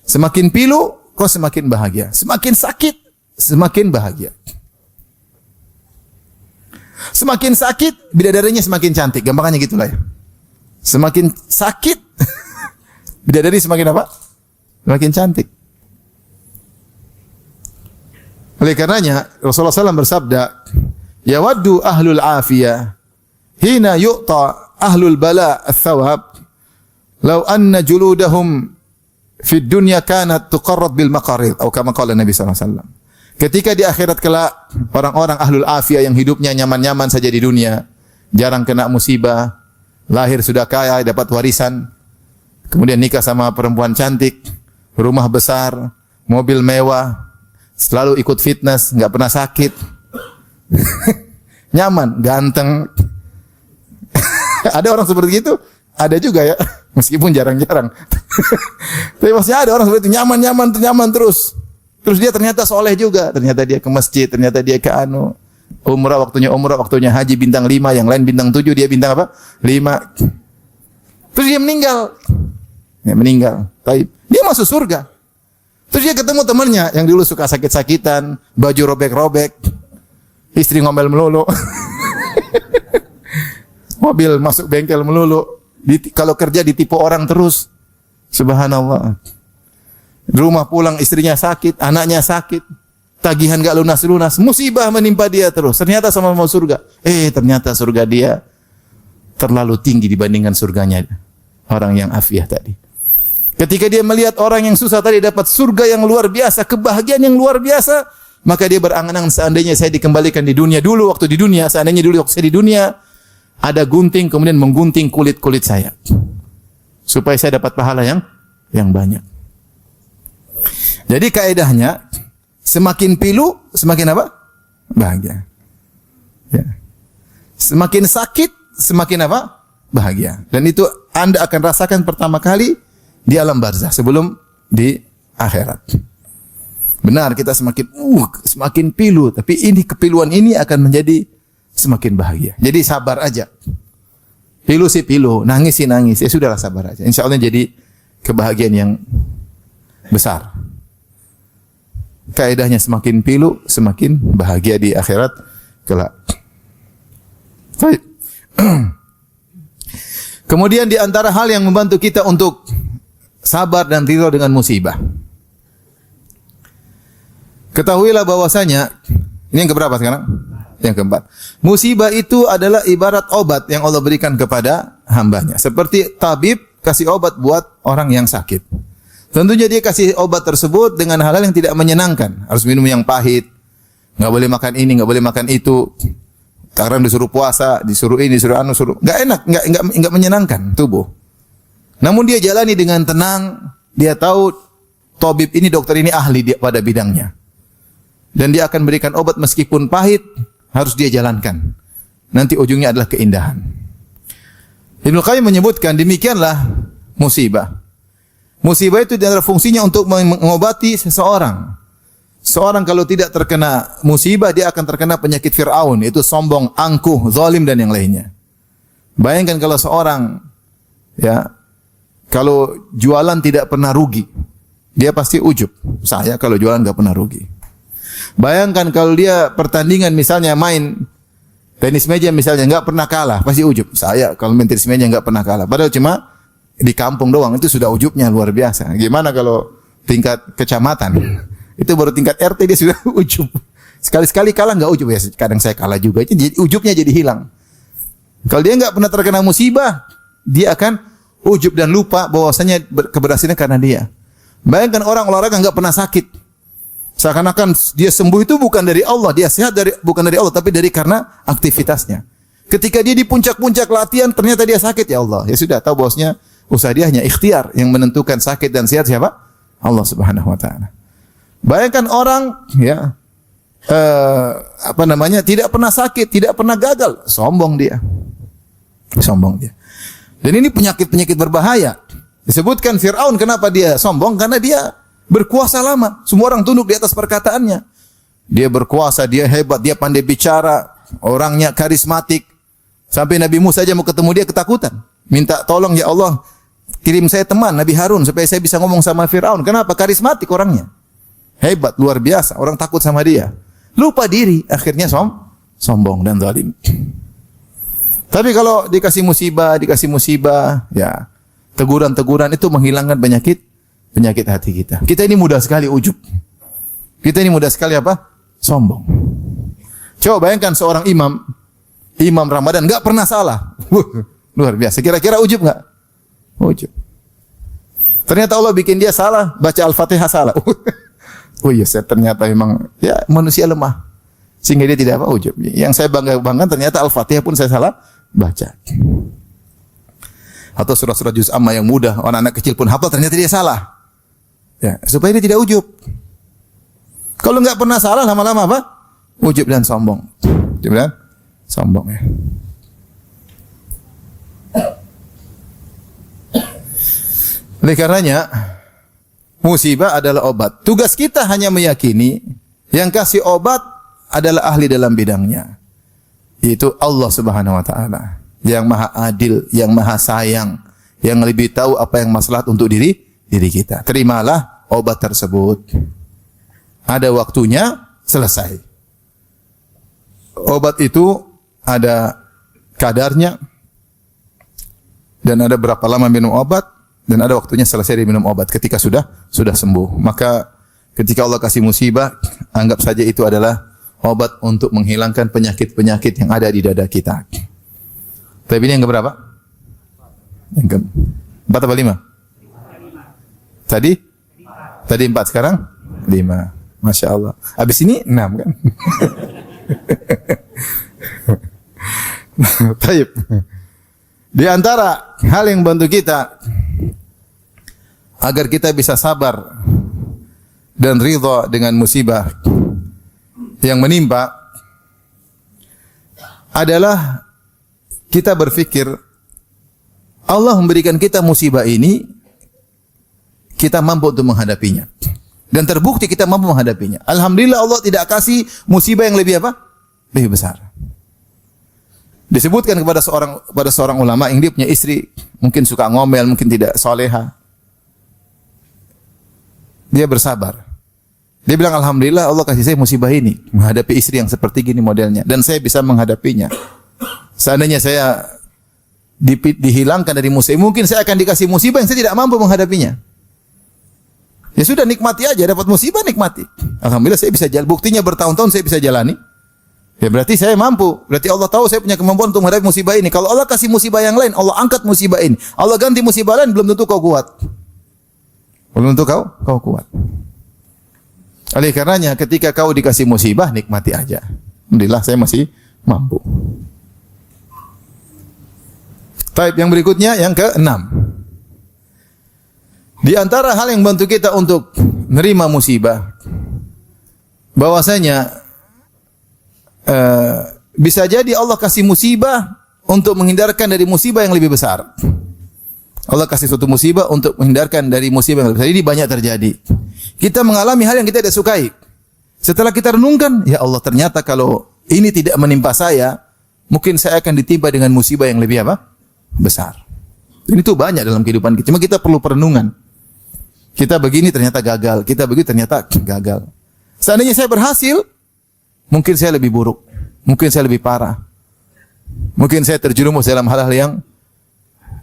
Semakin pilu, kau semakin bahagia. Semakin sakit, semakin bahagia. Semakin sakit, bidadarinya semakin cantik. Gampangannya gitulah ya. Semakin sakit, bidadari semakin apa? Semakin cantik. Oleh karenanya Rasulullah SAW bersabda, "Yawaddu ahlul afiyah hina yu'ta ahlul bala ats-tsawab law anna juludahum fid dunya kanat tuqarrab bil maqarid." Atau kama qala Nabi sallallahu alaihi wasallam. Ketika di akhirat kelak orang-orang ahlul afiyah yang hidupnya nyaman-nyaman saja di dunia, jarang kena musibah, lahir sudah kaya, dapat warisan, kemudian nikah sama perempuan cantik, rumah besar, mobil mewah, selalu ikut fitness, enggak pernah sakit. Nyaman, ganteng. Ada orang seperti itu? Ada juga ya, meskipun jarang-jarang. Tapi maksudnya ada orang seperti itu, nyaman terus. Terus dia ternyata soleh juga, ternyata dia ke masjid, ternyata dia ke umrah, waktunya haji bintang 5, yang lain bintang 7, dia bintang apa? 5. Terus dia meninggal. Taib. Dia masuk surga. Terus dia ketemu temannya yang dulu suka sakit-sakitan, baju robek-robek, istri ngomel melulu, mobil masuk bengkel melulu, kalau kerja ditipu orang terus. Subhanallah. Rumah pulang istrinya sakit, anaknya sakit, tagihan gak lunas-lunas, musibah menimpa dia terus. Ternyata sama mau surga. Ternyata surga dia terlalu tinggi dibandingkan surganya orang yang afiah tadi. Ketika dia melihat orang yang susah tadi dapat surga yang luar biasa, kebahagiaan yang luar biasa, maka dia berangan-angan, seandainya saya dikembalikan di dunia dulu waktu di dunia, seandainya dulu waktu saya di dunia ada gunting kemudian menggunting kulit-kulit saya supaya saya dapat pahala yang banyak. Jadi kaidahnya semakin pilu semakin apa? Bahagia. Ya. Semakin sakit semakin apa? Bahagia. Dan itu Anda akan rasakan pertama kali di alam barzah sebelum di akhirat. Benar, kita semakin pilu, tapi ini kepiluan ini akan menjadi semakin bahagia. Jadi sabar aja. Pilu sih pilu, nangis sih nangis. Ya sudahlah, sabar aja. Insya Allah jadi kebahagiaan yang besar. Kaidahnya semakin pilu semakin bahagia di akhirat kelak. Baik. Kemudian di antara hal yang membantu kita untuk sabar dan ridha dengan musibah. Ketahuilah bahwasanya ini yang keberapa sekarang? Yang keempat. Musibah itu adalah ibarat obat yang Allah berikan kepada hambanya. Seperti tabib kasih obat buat orang yang sakit. Tentunya dia kasih obat tersebut dengan hal-hal yang tidak menyenangkan. Harus minum yang pahit. Enggak boleh makan ini, enggak boleh makan itu. Sekarang disuruh puasa, disuruh ini, disuruh suruh. Enggak enak, enggak menyenangkan tubuh. Namun dia jalani dengan tenang. Dia tahu tabib ini, dokter ini ahli pada bidangnya. Dan dia akan berikan obat meskipun pahit, harus dia jalankan. Nanti ujungnya adalah keindahan. Ibnu Qayyim menyebutkan demikianlah musibah. Musibah itu adalah fungsinya untuk mengobati seseorang. Seorang kalau tidak terkena musibah, dia akan terkena penyakit Fir'aun, yaitu sombong, angkuh, zalim dan yang lainnya. Bayangkan kalau seorang kalau jualan tidak pernah rugi, dia pasti ujub. Saya kalau jualan enggak pernah rugi. Bayangkan kalau dia pertandingan misalnya main tenis meja misalnya enggak pernah kalah, pasti ujub. Saya kalau main tenis meja enggak pernah kalah. Padahal cuma di kampung doang, itu sudah ujubnya luar biasa. Gimana kalau tingkat kecamatan? Itu baru tingkat RT dia sudah ujub. Sekali-sekali kalah nggak ujub ya. Kadang saya kalah juga. Jadi ujubnya jadi hilang. Kalau dia nggak pernah terkena musibah, dia akan ujub dan lupa bahwasanya keberhasilan karena dia. Bayangkan orang olahraga nggak pernah sakit. Seakan-akan dia sembuh itu bukan dari Allah, dia sehat bukan dari Allah, tapi dari karena aktivitasnya. Ketika dia di puncak-puncak latihan, ternyata dia sakit, ya Allah. Ya sudah, tahu bahwasanya usaha dia hanya ikhtiar, yang menentukan sakit dan sehat siapa? Allah Subhanahu wa taala. Bayangkan orang ya tidak pernah sakit, tidak pernah gagal, sombong dia. Sombong dia. Dan ini penyakit-penyakit berbahaya. Disebutkan Fir'aun kenapa dia sombong? Karena dia berkuasa lama. Semua orang tunduk di atas perkataannya. Dia berkuasa, dia hebat, dia pandai bicara, orangnya karismatik. Sampai Nabi Musa saja mau ketemu dia ketakutan. Minta tolong, ya Allah, kirim saya teman Nabi Harun supaya saya bisa ngomong sama Fir'aun. Kenapa? Karismatik orangnya. Hebat, luar biasa. Orang takut sama dia. Lupa diri, akhirnya sombong dan zalim. Tapi kalau dikasih musibah, ya teguran-teguran itu menghilangkan penyakit hati kita. Kita ini mudah sekali ujub. Kita ini mudah sekali apa? Sombong. Coba bayangkan seorang imam Ramadan enggak pernah salah. Luar biasa. Kira-kira ujub enggak? Ujub. Ternyata Allah bikin dia salah, baca Al-Fatihah salah. Oh iya, ternyata memang ya manusia lemah. Sehingga dia tidak apa ujub. Yang saya banggakan ternyata Al-Fatihah pun saya salah baca. Atau surah-surah juz amma yang mudah, anak-anak kecil pun hafal, ternyata dia salah. Ya, supaya dia tidak ujub. Kalau enggak pernah salah, lama-lama apa? Ujub dan sombong. Ujub dan sombong ya. Oleh karenanya, musibah adalah obat. Tugas kita hanya meyakini yang kasih obat adalah ahli dalam bidangnya. Yaitu Allah Subhanahu wa taala, yang Maha Adil, yang Maha Sayang, yang lebih tahu apa yang maslahat untuk diri kita. Terimalah obat tersebut. Ada waktunya, selesai. Obat itu ada kadarnya dan ada berapa lama minum obat dan ada waktunya selesai diminum obat ketika sudah sembuh. Maka ketika Allah kasih musibah, anggap saja itu adalah obat untuk menghilangkan penyakit-penyakit yang ada di dada kita. Tapi ini yang keberapa? Yang ke 4 atau 5? Tadi 4, sekarang 5. Masya Allah. Habis ini 6 kan? Taib. Di antara hal yang bantu kita agar kita bisa sabar dan ridha dengan musibah yang menimpa adalah kita berpikir Allah memberikan kita musibah ini, kita mampu untuk menghadapinya. Dan terbukti kita mampu menghadapinya. Alhamdulillah Allah tidak kasih musibah yang lebih apa? Lebih besar. Disebutkan kepada seorang ulama yang dia punya istri mungkin suka ngomel, mungkin tidak soleha. Dia bersabar. Dia bilang alhamdulillah Allah kasih saya musibah ini menghadapi istri yang seperti gini modelnya dan saya bisa menghadapinya. Seandainya saya dihilangkan dari musibah, mungkin saya akan dikasih musibah yang saya tidak mampu menghadapinya. Ya sudah, nikmati aja, dapat musibah nikmati. Alhamdulillah saya bisa jalan, buktinya bertahun-tahun saya bisa jalani. Ya berarti saya mampu. Berarti Allah tahu saya punya kemampuan untuk menghadapi musibah ini. Kalau Allah kasih musibah yang lain, Allah angkat musibah ini. Allah ganti musibah lain, belum tentu kau kuat. Belum tentu kau kuat. Oleh karenanya ketika kau dikasih musibah, nikmati aja. Alhamdulillah saya masih mampu. Taib yang berikutnya yang ke-6. Di antara hal yang bantu kita untuk menerima musibah, bahwasanya bisa jadi Allah kasih musibah untuk menghindarkan dari musibah yang lebih besar. Allah kasih suatu musibah untuk menghindarkan dari musibah yang lebih besar. Ini banyak terjadi. Kita mengalami hal yang kita tidak sukai. Setelah kita renungkan, ya Allah ternyata kalau ini tidak menimpa saya, mungkin saya akan ditimpa dengan musibah yang lebih apa? Besar. Ini tuh banyak dalam kehidupan kita. Cuma kita perlu perenungan. Kita begini ternyata gagal, kita begini ternyata gagal. Seandainya saya berhasil, mungkin saya lebih buruk, mungkin saya lebih parah. Mungkin saya terjerumus dalam hal-hal yang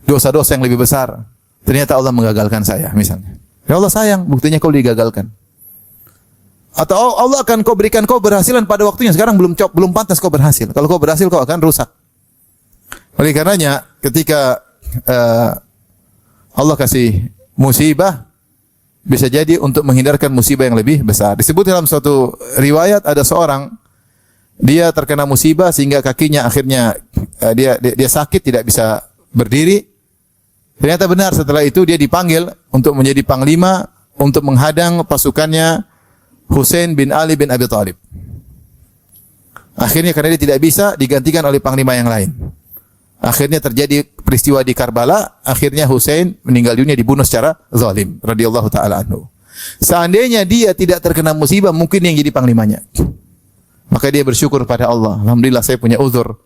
dosa-dosa yang lebih besar. Ternyata Allah menggagalkan saya misalnya. Ya Allah sayang, buktinya kau digagalkan. Atau Allah akan berikan kau berhasilan pada waktunya. Sekarang belum pantas kau berhasil. Kalau kau berhasil kau akan rusak. Oleh karenanya ketika Allah kasih musibah, bisa jadi untuk menghindarkan musibah yang lebih besar. Disebut dalam suatu riwayat ada seorang dia terkena musibah sehingga kakinya akhirnya dia sakit, tidak bisa berdiri. Ternyata benar setelah itu dia dipanggil untuk menjadi panglima untuk menghadang pasukannya Husain bin Ali bin Abi Thalib. Akhirnya karena dia tidak bisa digantikan oleh panglima yang lain. Akhirnya terjadi peristiwa di Karbala, akhirnya Husain meninggal dunia dibunuh secara zalim radhiyallahu taala anhu. Seandainya dia tidak terkena musibah, mungkin yang jadi panglimanya. Maka dia bersyukur pada Allah. Alhamdulillah saya punya uzur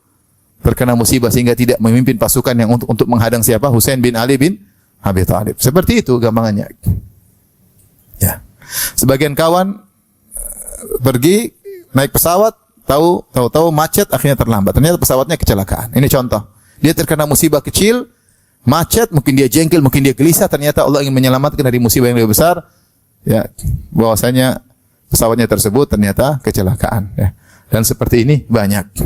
terkena musibah sehingga tidak memimpin pasukan yang untuk menghadang siapa? Husain bin Ali bin Abi Thalib. Seperti itu gampangannya. Ya. Sebagian kawan pergi naik pesawat, tahu macet, akhirnya terlambat. Ternyata pesawatnya kecelakaan. Ini contoh. Dia terkena musibah kecil, macet, mungkin dia jengkel, mungkin dia gelisah, ternyata Allah ingin menyelamatkan dari musibah yang lebih besar. Ya, bahwasanya pesawatnya tersebut ternyata kecelakaan, ya. Dan seperti ini banyak.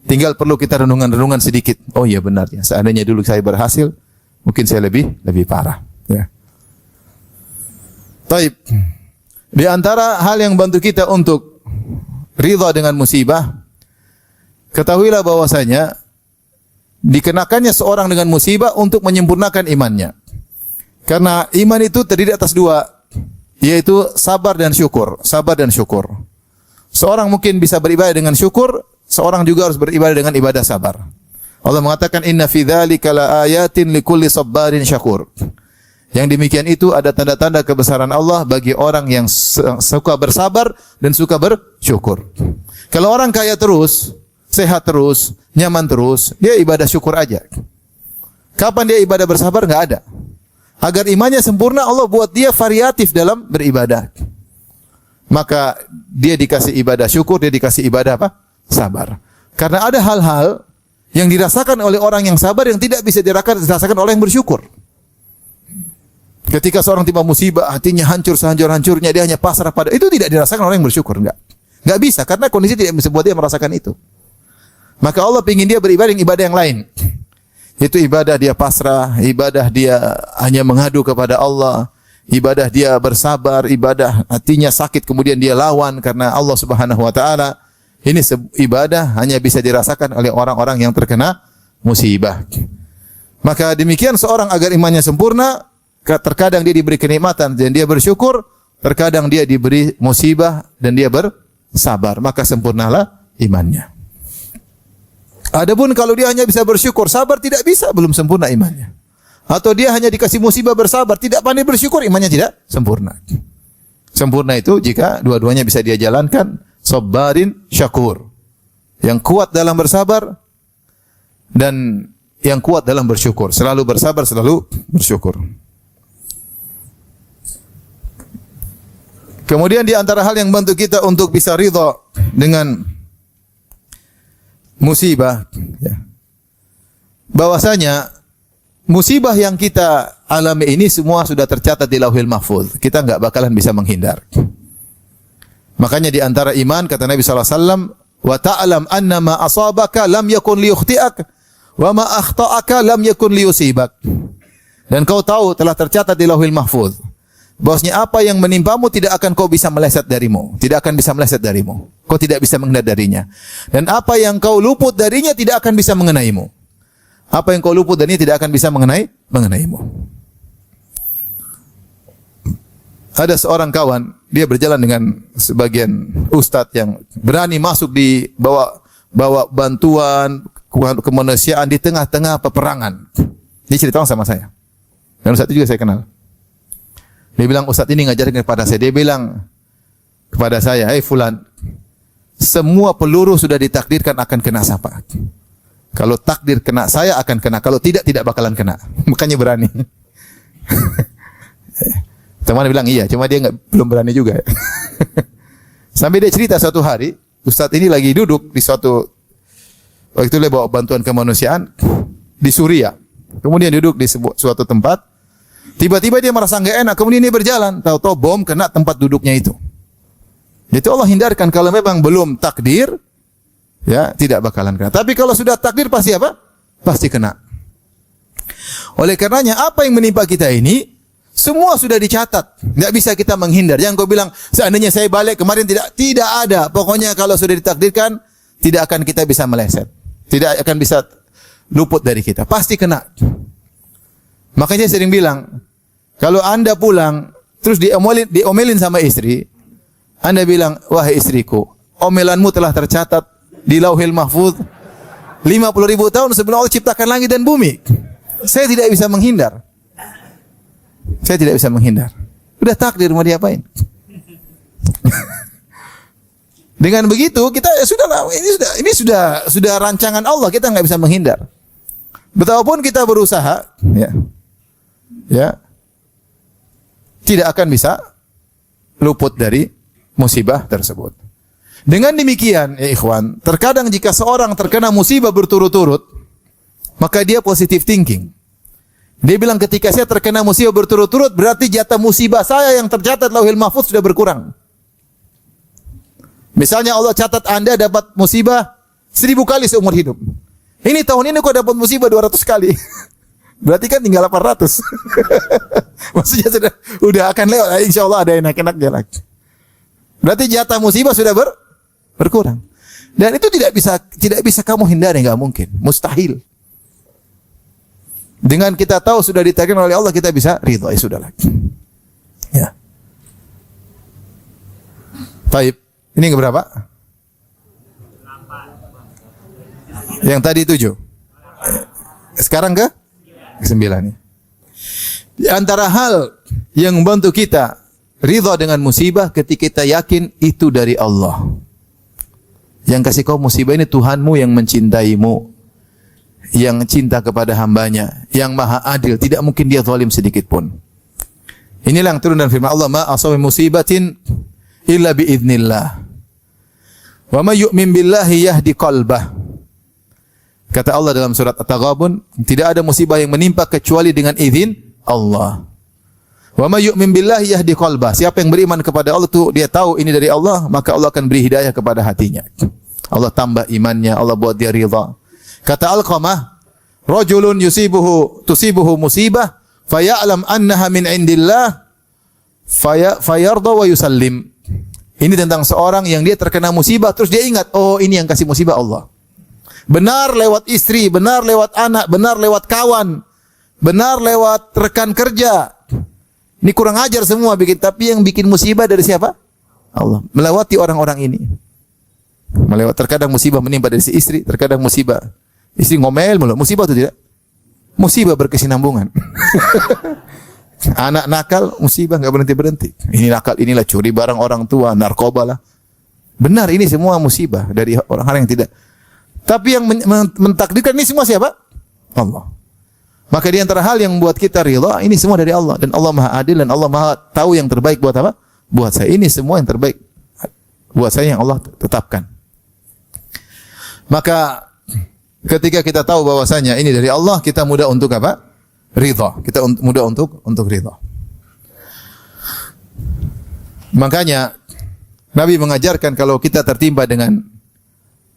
Tinggal perlu kita renungan-renungan sedikit. Oh iya benar ya. Seandainya dulu saya berhasil, mungkin saya lebih parah, ya. Taib. Di antara hal yang bantu kita untuk ridha dengan musibah, ketahuilah bahwasanya dikenakannya seorang dengan musibah untuk menyempurnakan imannya. Karena iman itu terdiri atas dua, yaitu sabar dan syukur. Sabar dan syukur. Seorang mungkin bisa beribadah dengan syukur, seorang juga harus beribadah dengan ibadah sabar. Allah mengatakan inna fi dzalika laayatin likulli sabarin syakur. Yang demikian itu ada tanda-tanda kebesaran Allah bagi orang yang suka bersabar dan suka bersyukur. Kalau orang kaya terus, sehat terus, nyaman terus, dia ibadah syukur aja. Kapan dia ibadah bersabar? Enggak ada. Agar imannya sempurna, Allah buat dia variatif dalam beribadah. Maka dia dikasih ibadah syukur, dia dikasih ibadah apa? Sabar. Karena ada hal-hal yang dirasakan oleh orang yang sabar yang tidak bisa dirasakan oleh yang bersyukur. Ketika seorang timpa musibah, hatinya hancur sehancur-hancurnya, dia hanya pasrah pada itu, tidak dirasakan oleh yang bersyukur, enggak bisa, karena kondisi tidak bisa buat dia merasakan itu. Maka Allah ingin dia beribadah yang ibadah yang lain. Itu ibadah dia pasrah, ibadah dia hanya mengadu kepada Allah, ibadah dia bersabar, ibadah hatinya sakit kemudian dia lawan karena Allah Subhanahu wa taala. Ini ibadah hanya bisa dirasakan oleh orang-orang yang terkena musibah. Maka demikian seorang agar imannya sempurna, terkadang dia diberi kenikmatan dan dia bersyukur, terkadang dia diberi musibah dan dia bersabar, maka sempurnalah imannya. Adapun kalau dia hanya bisa bersyukur, sabar tidak bisa, belum sempurna imannya. Atau dia hanya dikasih musibah bersabar, tidak pandai bersyukur, imannya tidak sempurna. Sempurna itu jika dua-duanya bisa dia jalankan, sabarin syakur. Yang kuat dalam bersabar dan yang kuat dalam bersyukur. Selalu bersabar, selalu bersyukur. Kemudian di antara hal yang bantu kita untuk bisa ridha dengan musibah, ya, bahwasanya musibah yang kita alami ini semua sudah tercatat di Lauhil Mahfuz. Kita enggak bakalan bisa menghindar. Makanya di antara iman kata Nabi sallallahu alaihi wasallam, "Wa ta'lam anna ma asabaka lam yakun liyukhti'ak wa ma akhta'aka lam yakun liyusibak." Dan kau tahu telah tercatat di Lauhil Mahfuz bahwasanya apa yang menimpamu tidak akan kau bisa meleset darimu, tidak akan bisa meleset darimu. Kau tidak bisa menghindar darinya. Dan apa yang kau luput darinya tidak akan bisa mengenaimu. Apa yang kau luput darinya tidak akan bisa mengenaimu. Ada seorang kawan, dia berjalan dengan sebagian ustadz yang berani masuk di bawa bantuan kemanusiaan di tengah-tengah peperangan. Dia ceritakan sama saya. Dan ustadz itu juga saya kenal. Dia bilang, ustadz ini ngajarin kepada saya. Dia bilang kepada saya, "Hei fulan, semua peluru sudah ditakdirkan akan kena siapa. Kalau takdir kena saya akan kena. Kalau tidak bakalan kena." Makanya berani. Teman bilang iya, cuma dia belum berani juga. Sampai dia cerita suatu hari, ustadz ini lagi duduk di waktu itu dia bawa bantuan kemanusiaan di Suriah. Kemudian duduk di suatu tempat. Tiba-tiba dia merasa enggak enak, kemudian dia berjalan, tahu-tahu bom kena tempat duduknya itu. Itu Allah hindarkan. Kalau memang belum takdir, ya tidak bakalan kena. Tapi kalau sudah takdir pasti apa? Pasti kena. Oleh karenanya apa yang menimpa kita ini semua sudah dicatat. Enggak bisa kita menghindar. Yang kau bilang seandainya saya balik kemarin, tidak ada. Pokoknya kalau sudah ditakdirkan tidak akan kita bisa meleset. Tidak akan bisa luput dari kita. Pasti kena. Makanya saya sering bilang, kalau Anda pulang terus diomelin sama istri, Anda bilang, wahai istriku, omelanmu telah tercatat di Lauhil Mahfuz 50.000 tahun sebelum Allah ciptakan langit dan bumi. Saya tidak bisa menghindar. Saya tidak bisa menghindar. Udah takdir, mau diapain? Dengan begitu kita sudahlah, ini sudah rancangan Allah, kita nggak bisa menghindar. Betapapun kita berusaha, ya tidak akan bisa luput dari musibah tersebut. Dengan demikian, ya ikhwan, terkadang jika seorang terkena musibah berturut-turut, maka dia positive thinking. Dia bilang ketika saya terkena musibah berturut-turut, berarti jatah musibah saya yang tercatat Lauhil Mahfuz sudah berkurang. Misalnya Allah catat Anda dapat musibah 1000 kali seumur hidup. Ini tahun ini kok dapat musibah 200 kali. Berarti kan tinggal 800. Maksudnya sudah akan lewat. Insya Allah ada enak-enaknya lagi. Berarti jatah musibah sudah berkurang. Dan itu tidak bisa kamu hindari, enggak mungkin, mustahil. Dengan kita tahu sudah ditakdirkan oleh Allah, kita bisa ridha, ya sudah lagi. Ya. Baik, ini ke berapa? Yang tadi 7. Sekarang ke 9. Di antara hal yang membantu kita ridha dengan musibah ketika kita yakin itu dari Allah. Yang kasih kau musibah ini Tuhanmu yang mencintaimu, yang cinta kepada hambanya, yang maha adil, tidak mungkin dia zalim sedikit pun. Inilah yang turun dalam firman Allah, ma asabi musibatin illa biiznillah. Wa may yu'min billahi yahdi qalbah. Kata Allah dalam surat At-Taghabun, tidak ada musibah yang menimpa kecuali dengan izin Allah. Wa may yu'min billahi yahdi qalbah. Siapa yang beriman kepada Allah itu dia tahu ini dari Allah, maka Allah akan beri hidayah kepada hatinya. Allah tambah imannya, Allah buat dia ridha. Kata Alqamah, rajulun tusibuhu musibah faya'lam annaha min indillah fayarda wa yusallim. Ini tentang seorang yang dia terkena musibah terus dia ingat, oh ini yang kasih musibah Allah. Benar lewat istri, benar lewat anak, benar lewat kawan, benar lewat rekan kerja. Ini kurang ajar semua bikin, tapi yang bikin musibah dari siapa? Allah. Melewati orang-orang ini. Terkadang musibah menimpa dari si istri, terkadang musibah istri ngomel mulu. Musibah itu tidak? Musibah berkesinambungan. Anak nakal, musibah enggak berhenti-berhenti. Ini nakal, inilah curi barang orang tua, narkoba lah. Benar, ini semua musibah dari orang-orang yang tidak. Tapi yang mentakdirkan ini semua siapa? Allah. Maka di antara hal yang membuat kita ridha, ini semua dari Allah. Dan Allah maha adil dan Allah maha tahu yang terbaik buat apa? Buat saya. Ini semua yang terbaik buat saya yang Allah tetapkan. Maka ketika kita tahu bahwasanya ini dari Allah, kita mudah untuk apa? Ridha. Kita mudah untuk ridha. Makanya Nabi mengajarkan kalau kita tertimpa dengan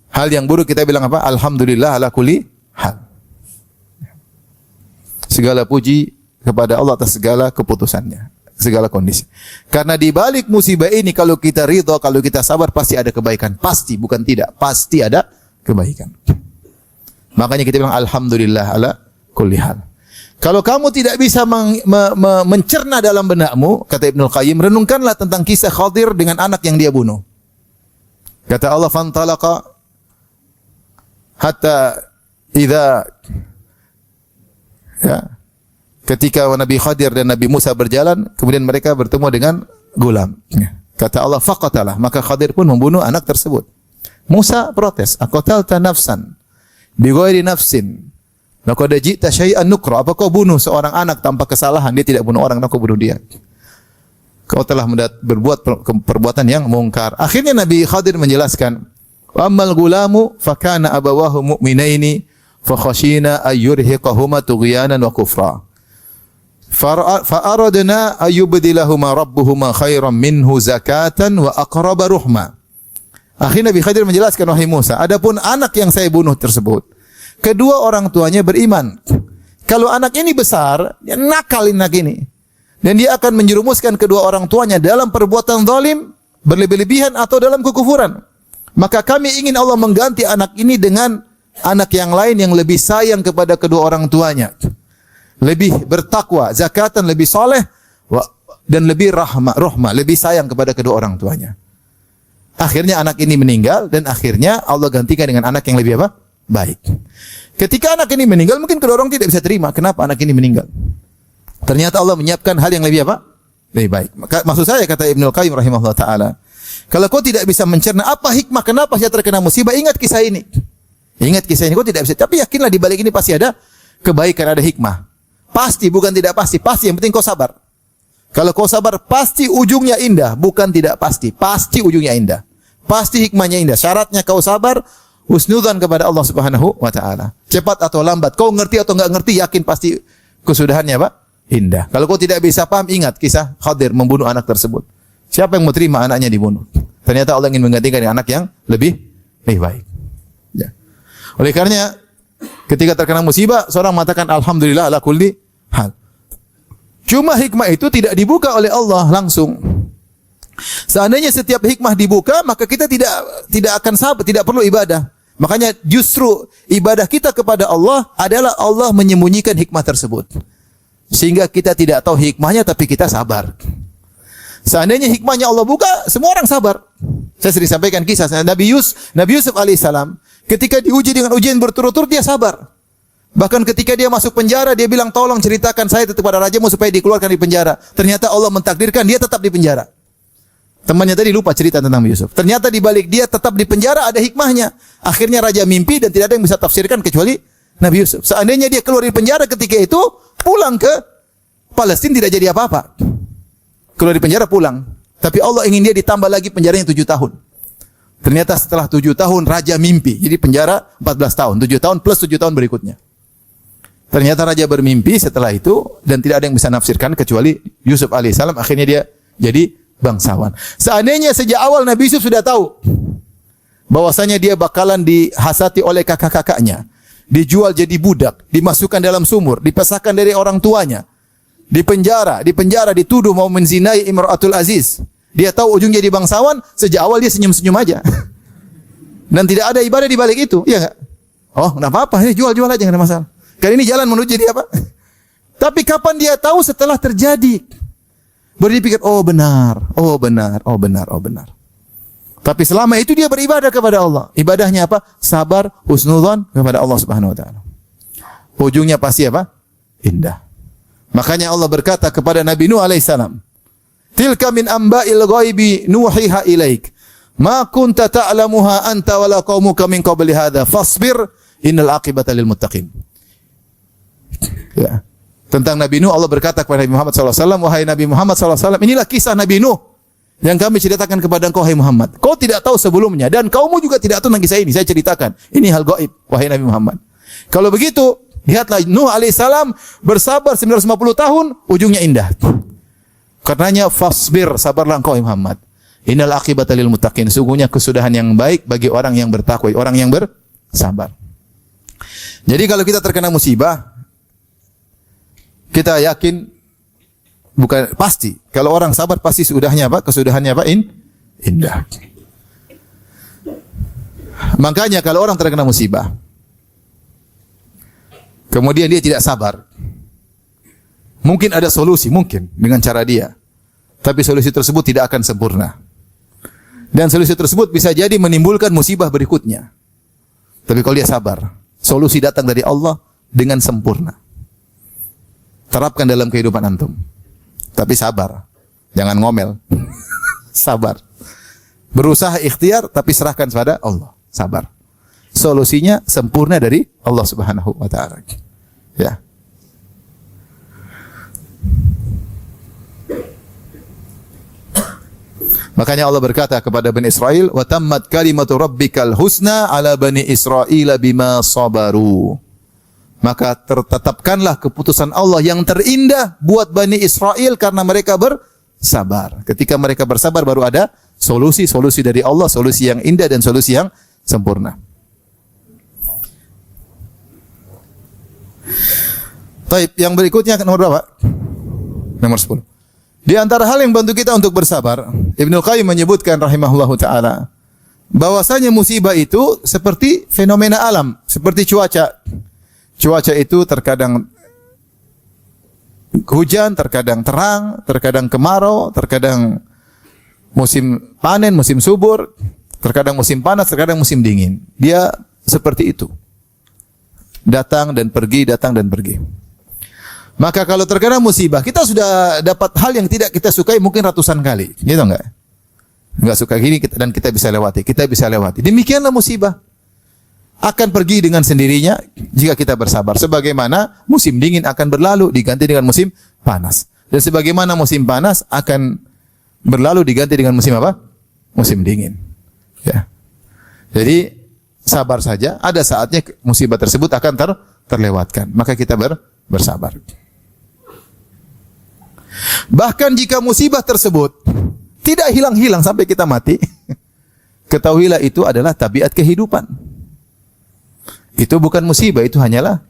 hal yang buruk, kita bilang apa? Alhamdulillah ala kulli hal. Segala puji kepada Allah atas segala keputusannya, segala kondisi. Karena di balik musibah ini kalau kita ridha, kalau kita sabar pasti ada kebaikan. Pasti, bukan tidak. Pasti ada kebaikan. Makanya kita bilang alhamdulillah ala kulli hal. Kalau kamu tidak bisa mencerna dalam benakmu, kata Ibnul Qayyim, renungkanlah tentang kisah Khadir dengan anak yang dia bunuh. Kata Allah, fantalaqa hatta idza, ya, ketika Nabi Khadir dan Nabi Musa berjalan, kemudian mereka bertemu dengan gulam. Kata Allah, faqatalah, maka Khadir pun membunuh anak tersebut. Musa protes, aqatalta nafsan bighairi nafsin laqad ji'ta syai'an nukra. Apa kau bunuh seorang anak tanpa kesalahan? Dia tidak bunuh orang, kau bunuh dia. Kau telah berbuat perbuatan yang mungkar. Akhirnya Nabi Khadir menjelaskan, ammal gulamu fakana abawahu mu'minaini fa khashina ayyurhiqahuma tughyanan wa kufra. Fa'aradna ayyubdilahuma rabbuhuma khairan minhu zakatan wa aqraba ruhma. Akhirnya Nabi Khidir menjelaskan, wahai Musa, adapun anak yang saya bunuh tersebut, kedua orang tuanya beriman. Kalau anak ini besar, dia nakal anak ini. Dan dia akan menjerumuskan kedua orang tuanya dalam perbuatan zalim, berlebih-lebihan atau dalam kekufuran. Maka kami ingin Allah mengganti anak ini dengan anak yang lain yang lebih sayang kepada kedua orang tuanya. Lebih bertakwa, zakatan, lebih soleh, dan lebih rahmah, lebih sayang kepada kedua orang tuanya. Akhirnya anak ini meninggal dan akhirnya Allah gantikan dengan anak yang lebih apa? Baik. Ketika anak ini meninggal, mungkin kedua orang tidak bisa terima. Kenapa anak ini meninggal? Ternyata Allah menyiapkan hal yang lebih apa? Lebih baik. Maksud saya, kata Ibnul Qayyim rahimahullah ta'ala, kalau kau tidak bisa mencerna apa hikmah kenapa saya terkena musibah, ingat kisah ini. Ingat kisah ini, kau tidak bisa. Tapi yakinlah di balik ini pasti ada kebaikan, ada hikmah. Pasti, bukan tidak pasti. Pasti, yang penting kau sabar. Kalau kau sabar, pasti ujungnya indah. Bukan tidak pasti. Pasti ujungnya indah. Pasti hikmahnya indah. Syaratnya kau sabar, husnudzan kepada Allah Subhanahu wa ta'ala. Cepat atau lambat, kau ngerti atau enggak ngerti, yakin pasti kesudahannya apa? Indah. Kalau kau tidak bisa paham, ingat kisah Khadir membunuh anak tersebut. Siapa yang mau terima anaknya dibunuh? Ternyata Allah ingin menggantikan dengan anak yang lebih baik. Ya. Oleh karenanya, ketika terkena musibah, seorang mengatakan alhamdulillah ala kulli hal. Cuma hikmah itu tidak dibuka oleh Allah langsung. Seandainya setiap hikmah dibuka, maka kita tidak akan sabar, tidak perlu ibadah. Makanya justru ibadah kita kepada Allah adalah Allah menyembunyikan hikmah tersebut. Sehingga kita tidak tahu hikmahnya, tapi kita sabar. Seandainya hikmahnya Allah buka, semua orang sabar. Saya sering sampaikan kisah Nabi Yusuf alaihissalam, ketika diuji dengan ujian berturut-turut, dia sabar. Bahkan ketika dia masuk penjara, dia bilang, tolong ceritakan saya kepada rajamu supaya dikeluarkan di penjara. Ternyata Allah mentakdirkan dia tetap di penjara. Temannya tadi lupa cerita tentang Nabi Yusuf. Ternyata di balik dia tetap di penjara ada hikmahnya. Akhirnya raja mimpi dan tidak ada yang bisa tafsirkan kecuali Nabi Yusuf. Seandainya dia keluar dari penjara ketika itu, pulang ke Palestina tidak jadi apa-apa. Keluar dari penjara pulang. Tapi Allah ingin dia ditambah lagi penjaranya 7 tahun. Ternyata setelah 7 tahun raja mimpi. Jadi penjara 14 tahun. 7 tahun plus 7 tahun berikutnya. Ternyata raja bermimpi setelah itu dan tidak ada yang bisa nafsirkan kecuali Yusuf alaihissalam. Akhirnya dia jadi bangsawan. Seandainya sejak awal Nabi Yusuf sudah tahu bahwasanya dia bakalan dihasati oleh kakak-kakaknya, dijual jadi budak, dimasukkan dalam sumur, dipisahkan dari orang tuanya, di penjara, dituduh mau menzinai Imratul Aziz. Dia tahu ujungnya jadi bangsawan, sejak awal dia senyum-senyum aja. Dan tidak ada ibadah di balik itu, iya enggak? Oh, enggak apa-apa, jual-jual aja enggak ada masalah. Kali ini jalan menuju jadi apa? Tapi kapan dia tahu? Setelah terjadi. Baru dia pikir, oh benar. Tapi selama itu dia beribadah kepada Allah. Ibadahnya apa? Sabar, husnudzan kepada Allah Subhanahu wa taala. Ujungnya pasti apa? Indah. Makanya Allah berkata kepada Nabi Nuh alaihissalam, "Tilka min amba'il ghaibi nuhiha ilaik. Ma kunta ta'lamuha anta wala qaumuka min qabli hadza. Fasbir, innal aqibata lil muttaqin." Ya. Tentang Nabi Nuh Allah berkata kepada Nabi Muhammad SAW, wahai Nabi Muhammad SAW, inilah kisah Nabi Nuh yang kami ceritakan kepada engkau, wahai Muhammad. Kau tidak tahu sebelumnya dan kaummu juga tidak tahu tentang kisah ini. Saya ceritakan. Ini hal gaib, wahai Nabi Muhammad. Kalau begitu, lihatlah Nuh alaihissalam bersabar 950 tahun, ujungnya indah. Karenanya fasbir, sabarlah engkau, wahai Muhammad. Innal aqibata lil muttaqin. Sungguhnya kesudahan yang baik bagi orang yang bertakwa, orang yang bersabar. Jadi kalau kita terkena musibah, kita yakin, bukan pasti. Kalau orang sabar pasti sudahnya apa? Kesudahannya apa? Indah. Makanya kalau orang terkena musibah, kemudian dia tidak sabar, mungkin ada solusi, mungkin dengan cara dia. Tapi solusi tersebut tidak akan sempurna. Dan solusi tersebut bisa jadi menimbulkan musibah berikutnya. Tapi kalau dia sabar, solusi datang dari Allah dengan sempurna. Terapkan dalam kehidupan antum. Tapi sabar. Jangan ngomel. Sabar. Berusaha ikhtiar tapi serahkan pada Allah. Sabar. Solusinya sempurna dari Allah Subhanahu wa taala. Ya. Makanya Allah berkata kepada Bani Israel, "Wa tammat kalimatu rabbikal husna ala bani Israil bima sabaru." maka tertetapkanlah keputusan Allah yang terindah buat Bani Israel karena mereka bersabar. Ketika mereka bersabar baru ada solusi dari Allah, solusi yang indah dan solusi yang sempurna. Baik, yang berikutnya nomor berapa? Nomor 10. Di antara hal yang bantu kita untuk bersabar, Ibnu Qayyim menyebutkan rahimahullahu taala bahwasanya musibah itu seperti fenomena alam, seperti cuaca. Cuaca itu terkadang hujan, terkadang terang, terkadang kemarau, terkadang musim panen, musim subur, terkadang musim panas, terkadang musim dingin. Dia seperti itu. Datang dan pergi, datang dan pergi. Maka kalau terkena musibah, kita sudah dapat hal yang tidak kita sukai mungkin ratusan kali. Gitu enggak? Enggak suka gini dan kita bisa lewati. Kita bisa lewati. Demikianlah musibah. Akan pergi dengan sendirinya jika kita bersabar. Sebagaimana musim dingin akan berlalu diganti dengan musim panas. Dan sebagaimana musim panas akan berlalu diganti dengan musim apa? Musim dingin. Ya. Jadi sabar saja. Ada saatnya musibah tersebut akan terlewatkan. Maka kita bersabar. Bahkan jika musibah tersebut tidak hilang-hilang sampai kita mati, ketahuilah itu adalah tabiat kehidupan. Itu bukan musibah, itu hanyalah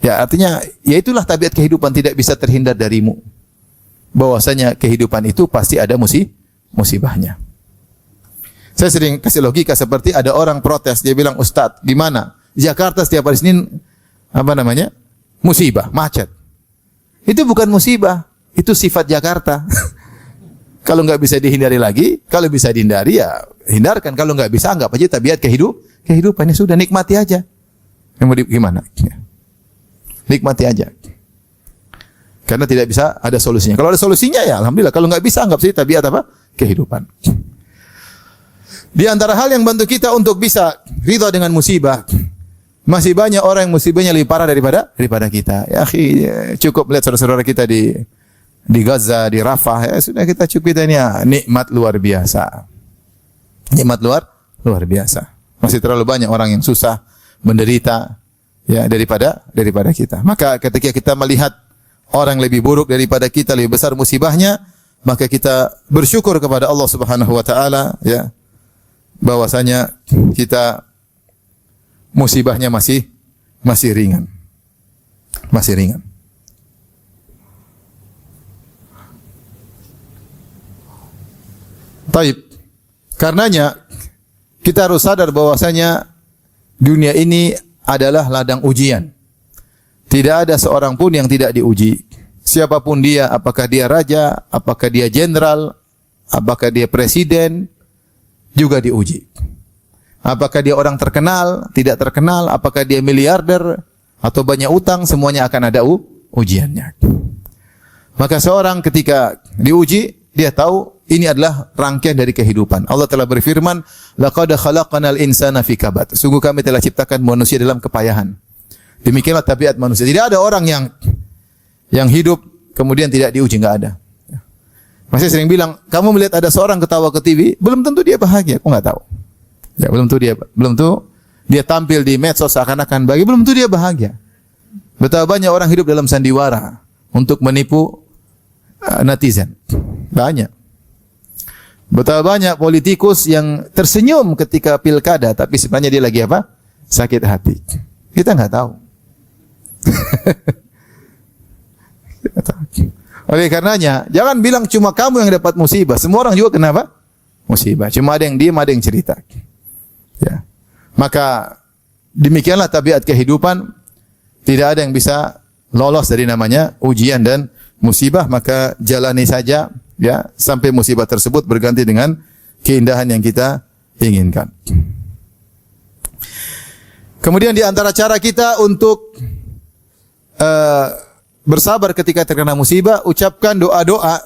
artinya itulah tabiat kehidupan, tidak bisa terhindar darimu. Bahwasanya kehidupan itu pasti ada musibahnya. Saya sering kasih logika seperti ada orang protes, dia bilang, "Ustadz, gimana? Jakarta setiap hari Senin musibah, macet." Itu bukan musibah. Itu sifat Jakarta. Kalau nggak bisa dihindari lagi, kalau bisa dihindari ya hindarkan. Kalau nggak bisa, anggap aja tabiat kehidupannya sudah, nikmati aja. Yang mau gimana? Nikmati aja. Karena tidak bisa ada solusinya. Kalau ada solusinya ya alhamdulillah. Kalau nggak bisa, anggap saja tabiat apa? Kehidupan. Di antara hal yang bantu kita untuk bisa ridha dengan musibah, masih banyak orang yang musibahnya lebih parah daripada kita. Ya akhi, cukup lihat saudara-saudara kita di Gaza, di Rafah, ya sudah kita cukup kita ini nikmat luar biasa. Nikmat luar biasa. Masih terlalu banyak orang yang susah, menderita ya daripada kita. Maka ketika kita melihat orang lebih buruk daripada kita, lebih besar musibahnya, maka kita bersyukur kepada Allah Subhanahu wa taala ya. Bahwasanya kita musibahnya masih ringan. Masih ringan. Taib. Karenanya kita harus sadar bahwasanya dunia ini adalah ladang ujian. Tidak ada seorang pun yang tidak diuji. Siapapun dia, apakah dia raja, apakah dia jenderal, apakah dia presiden, juga diuji. Apakah dia orang terkenal, tidak terkenal, apakah dia miliarder atau banyak utang, semuanya akan ada ujiannya. Maka seorang ketika diuji, dia tahu ini adalah rangkaian dari kehidupan. Allah telah berfirman, "Laqad khalaqnal insana fi kabad." Sungguh kami telah ciptakan manusia dalam kepayahan. Demikianlah tabiat manusia. Tidak ada orang yang hidup kemudian tidak diuji, enggak ada. Masih sering bilang, kamu melihat ada seorang ketawa ke TV, belum tentu dia bahagia. Aku enggak tahu. Ya, belum tentu dia tampil di medsos seakan-akan bahagia, belum tentu dia bahagia. Betapa banyak orang hidup dalam sandiwara untuk menipu netizen. Banyak. Betapa banyak politikus yang tersenyum ketika pilkada, tapi sebenarnya dia lagi apa? Sakit hati. Kita enggak tahu. Oleh karenanya, jangan bilang cuma kamu yang dapat musibah. Semua orang juga kenapa? Musibah. Cuma ada yang diam, ada yang cerita. Ya. Maka demikianlah tabiat kehidupan. Tidak ada yang bisa lolos dari namanya ujian dan musibah. Maka jalani saja ya sampai musibah tersebut berganti dengan keindahan yang kita inginkan. Kemudian di antara cara kita untuk bersabar ketika terkena musibah, ucapkan doa-doa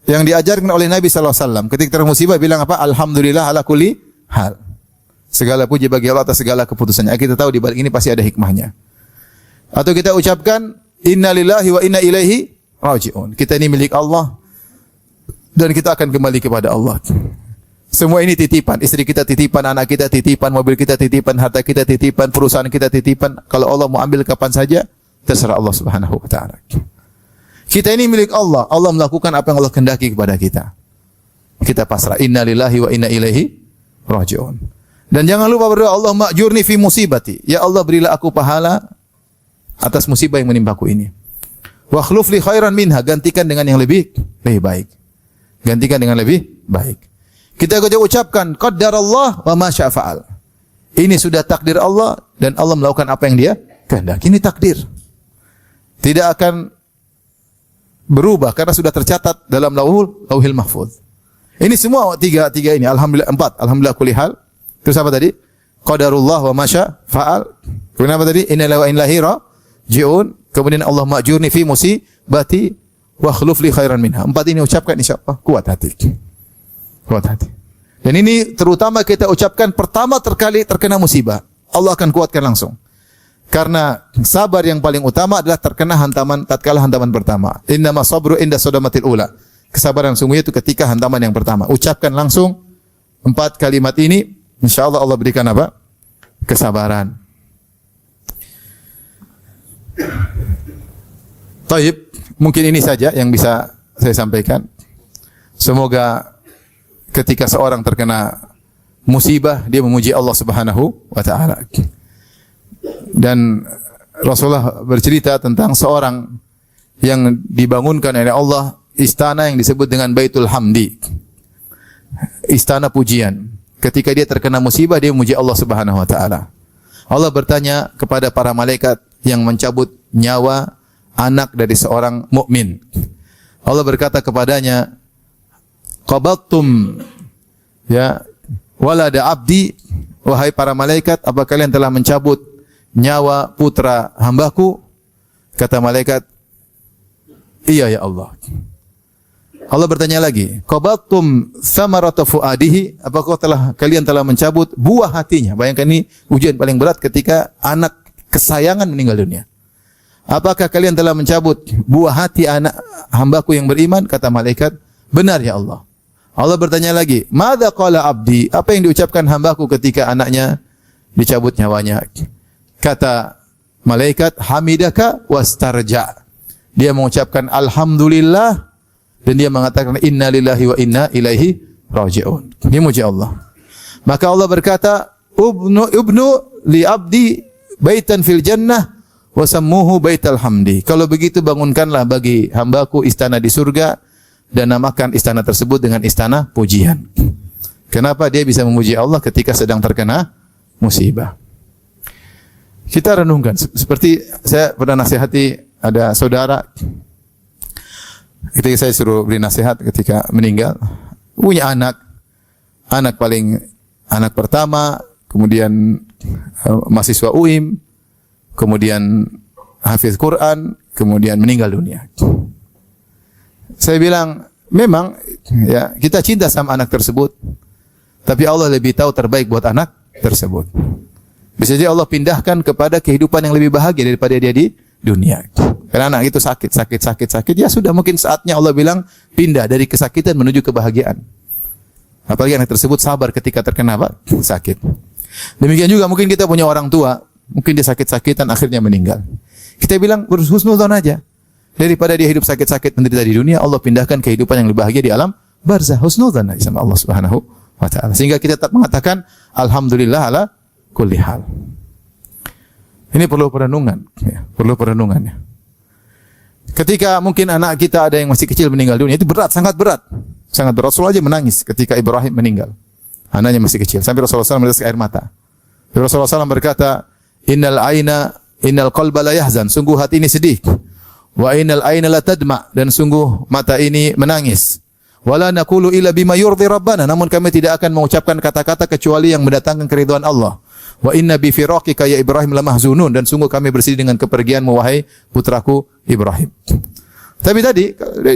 yang diajarkan oleh Nabi sallallahu alaihi wasallam. Ketika terkena musibah bilang apa? Alhamdulillah ala kulli hal. Segala puji bagi Allah atas segala keputusannya. Kita tahu di balik ini pasti ada hikmahnya. Atau kita ucapkan innalillahi wa inna ilaihi raji'un. Kita ini milik Allah dan kita akan kembali kepada Allah. Semua ini titipan. Istri kita titipan, anak kita titipan, mobil kita titipan, harta kita titipan, perusahaan kita titipan. Kalau Allah mau ambil kapan saja, terserah Allah Subhanahu wa taala. Kita ini milik Allah. Allah melakukan apa yang Allah kehendaki kepada kita. Kita pasrah. Inna lillahi wa inna ilaihi raji'un. Dan jangan lupa berdoa, Allah ma'jurni fi musibati. Ya Allah, berilah aku pahala atas musibah yang menimpaku ini. Wa akhluf li khairan minha. Gantikan dengan yang lebih baik. Gantikan dengan lebih baik. Kita ucapkan qaddarallah wa ma syaa fa'al. Ini sudah takdir Allah dan Allah melakukan apa yang Dia kehendaki. Ini takdir. Tidak akan berubah karena sudah tercatat dalam Lauhil Mahfuz. Ini semua tiga ini. Alhamdulillah 4. Alhamdulillah kulli hal. Terus apa tadi? Qadarullah wa ma syaa fa'al. Kemudian apa tadi? Inna lillahi wa inna ilaihi raji'un. Kemudian Allah ma'jurni fi musibati wa akhluf li khairan minha. 4 ini ucapkan insyaallah kuat hati. Kuat hati. Dan ini terutama kita ucapkan pertama terkali terkena musibah. Allah akan kuatkan langsung. Karena sabar yang paling utama adalah terkena hantaman tatkala hantaman pertama. Innama sabru inda sadamatil ula. Kesabaran sungguhnya itu ketika hantaman yang pertama. Ucapkan langsung 4 kalimat ini, insyaallah Allah berikan apa? Kesabaran. Taib, mungkin ini saja yang bisa saya sampaikan. Semoga ketika seorang terkena musibah, dia memuji Allah Subhanahu wa taala. Dan Rasulullah bercerita tentang seorang yang dibangunkan oleh Allah istana yang disebut dengan Baitul Hamdi. Istana pujian. Ketika dia terkena musibah, dia memuji Allah Subhanahu wa taala. Allah bertanya kepada para malaikat yang mencabut nyawa anak dari seorang mukmin. Allah berkata kepadanya, qabattum ya walada abdi, wahai para malaikat, apa kalian telah mencabut nyawa putra hambaku? Kata malaikat, iya ya Allah. Allah bertanya lagi, qabattum samarata fuadihi, apakah kalian telah mencabut buah hatinya? Bayangkan ini ujian paling berat ketika anak kesayangan meninggal dunia. Apakah kalian telah mencabut buah hati anak hambaku yang beriman? Kata malaikat, benar ya Allah. Allah bertanya lagi, madza qala abdi? Apa yang diucapkan hambaku ketika anaknya dicabut nyawanya? Kata malaikat, hamidaka wastarja. Dia mengucapkan alhamdulillah dan dia mengatakan inna lillahi wa inna ilaihi raji'un. Dia memuji Allah. Maka Allah berkata, ubnu li abdi baitan fil jannah wa sammuhu baital hamdi. Kalau begitu bangunkanlah bagi hambaku istana di surga dan namakan istana tersebut dengan istana pujian. Kenapa dia bisa memuji Allah ketika sedang terkena musibah? Kita renungkan. Seperti saya pernah nasihati ada saudara, ketika saya suruh beri nasihat ketika meninggal, punya anak pertama, kemudian mahasiswa UIM, kemudian hafiz Quran, kemudian meninggal dunia. Saya bilang, memang ya kita cinta sama anak tersebut, tapi Allah lebih tahu terbaik buat anak tersebut. Bisa jadi Allah pindahkan kepada kehidupan yang lebih bahagia daripada dia di dunia. Karena anak itu sakit, ya sudah mungkin saatnya Allah bilang pindah dari kesakitan menuju kebahagiaan. Apalagi anak tersebut sabar ketika terkena sakit. Demikian juga mungkin kita punya orang tua, mungkin dia sakit-sakitan akhirnya meninggal. Kita bilang husnuzon aja. Daripada dia hidup sakit-sakit menderita di dunia, Allah pindahkan kehidupan yang lebih bahagia di alam barzah. Husnuzon aja sama Allah Subhanahu wa taala. Sehingga kita tetap mengatakan alhamdulillah ala kulli hal. Ini perlu perenungan, ya, perlu perenungan. Ya. Ketika mungkin anak kita ada yang masih kecil meninggal dunia, itu berat, sangat berat. Sangat berat. Rasulullah aja menangis ketika Ibrahim meninggal. Anaknya masih kecil. Sampai Rasulullah SAW menetes air mata. Rasulullah SAW berkata, innal qalba la yahzan. Sungguh hati ini sedih. Wa innal aina la tadma. Dan sungguh mata ini menangis. Wala naqulu illa bima yurdi rabbana. Namun kami tidak akan mengucapkan kata-kata kecuali yang mendatangkan keridhaan Allah. Wa inna bi firaqika ya Ibrahim lamahzunun. Dan sungguh kami bersedih dengan kepergianmu wahai putraku Ibrahim. Tapi tadi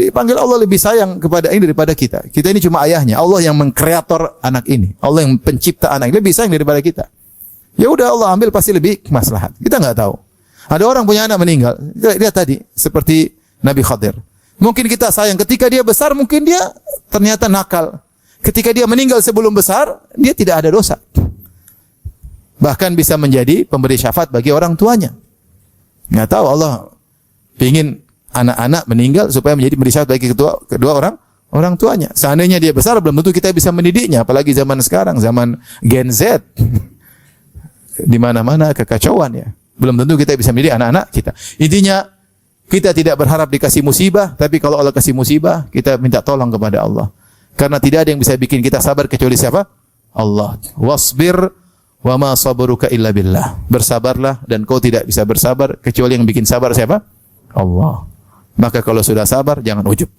dipanggil Allah lebih sayang kepada ini daripada kita. Kita ini cuma ayahnya. Allah yang mengkreator anak ini. Allah yang pencipta anak ini lebih sayang daripada kita. Ya udah Allah ambil pasti lebih maslahat. Kita enggak tahu. Ada orang punya anak meninggal. Lihat tadi seperti Nabi Khadir. Mungkin kita sayang ketika dia besar, mungkin dia ternyata nakal. ketika dia meninggal sebelum besar, dia tidak ada dosa. Bahkan bisa menjadi pemberi syafaat bagi orang tuanya. Nggak tahu Allah ingin anak-anak meninggal supaya menjadi pemberi syafaat bagi kedua orang tuanya. Seandainya dia besar, belum tentu kita bisa mendidiknya. Apalagi zaman sekarang, zaman Gen Z. Di mana-mana kekacauan ya. Belum tentu kita bisa mendidik anak-anak kita. Intinya, kita tidak berharap dikasih musibah, tapi kalau Allah kasih musibah, kita minta tolong kepada Allah. Karena tidak ada yang bisa bikin kita sabar kecuali siapa? Allah. Wasbir wa ma sabruka illa billah. Bersabarlah dan kau tidak bisa bersabar kecuali yang bikin sabar siapa? Allah. Maka kalau sudah sabar jangan ujub.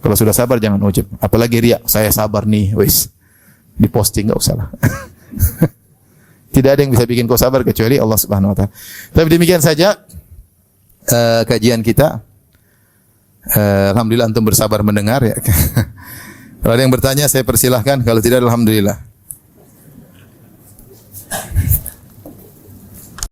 Kalau sudah sabar jangan ujub. Apalagi riya, saya sabar nih, wis. Diposting enggak usah lah. Tidak ada yang bisa bikin kau sabar kecuali Allah Subhanahu wa taala. Tapi demikian saja kajian kita. Alhamdulillah antum bersabar mendengar ya. Kalau ada yang bertanya saya persilahkan, kalau tidak alhamdulillah.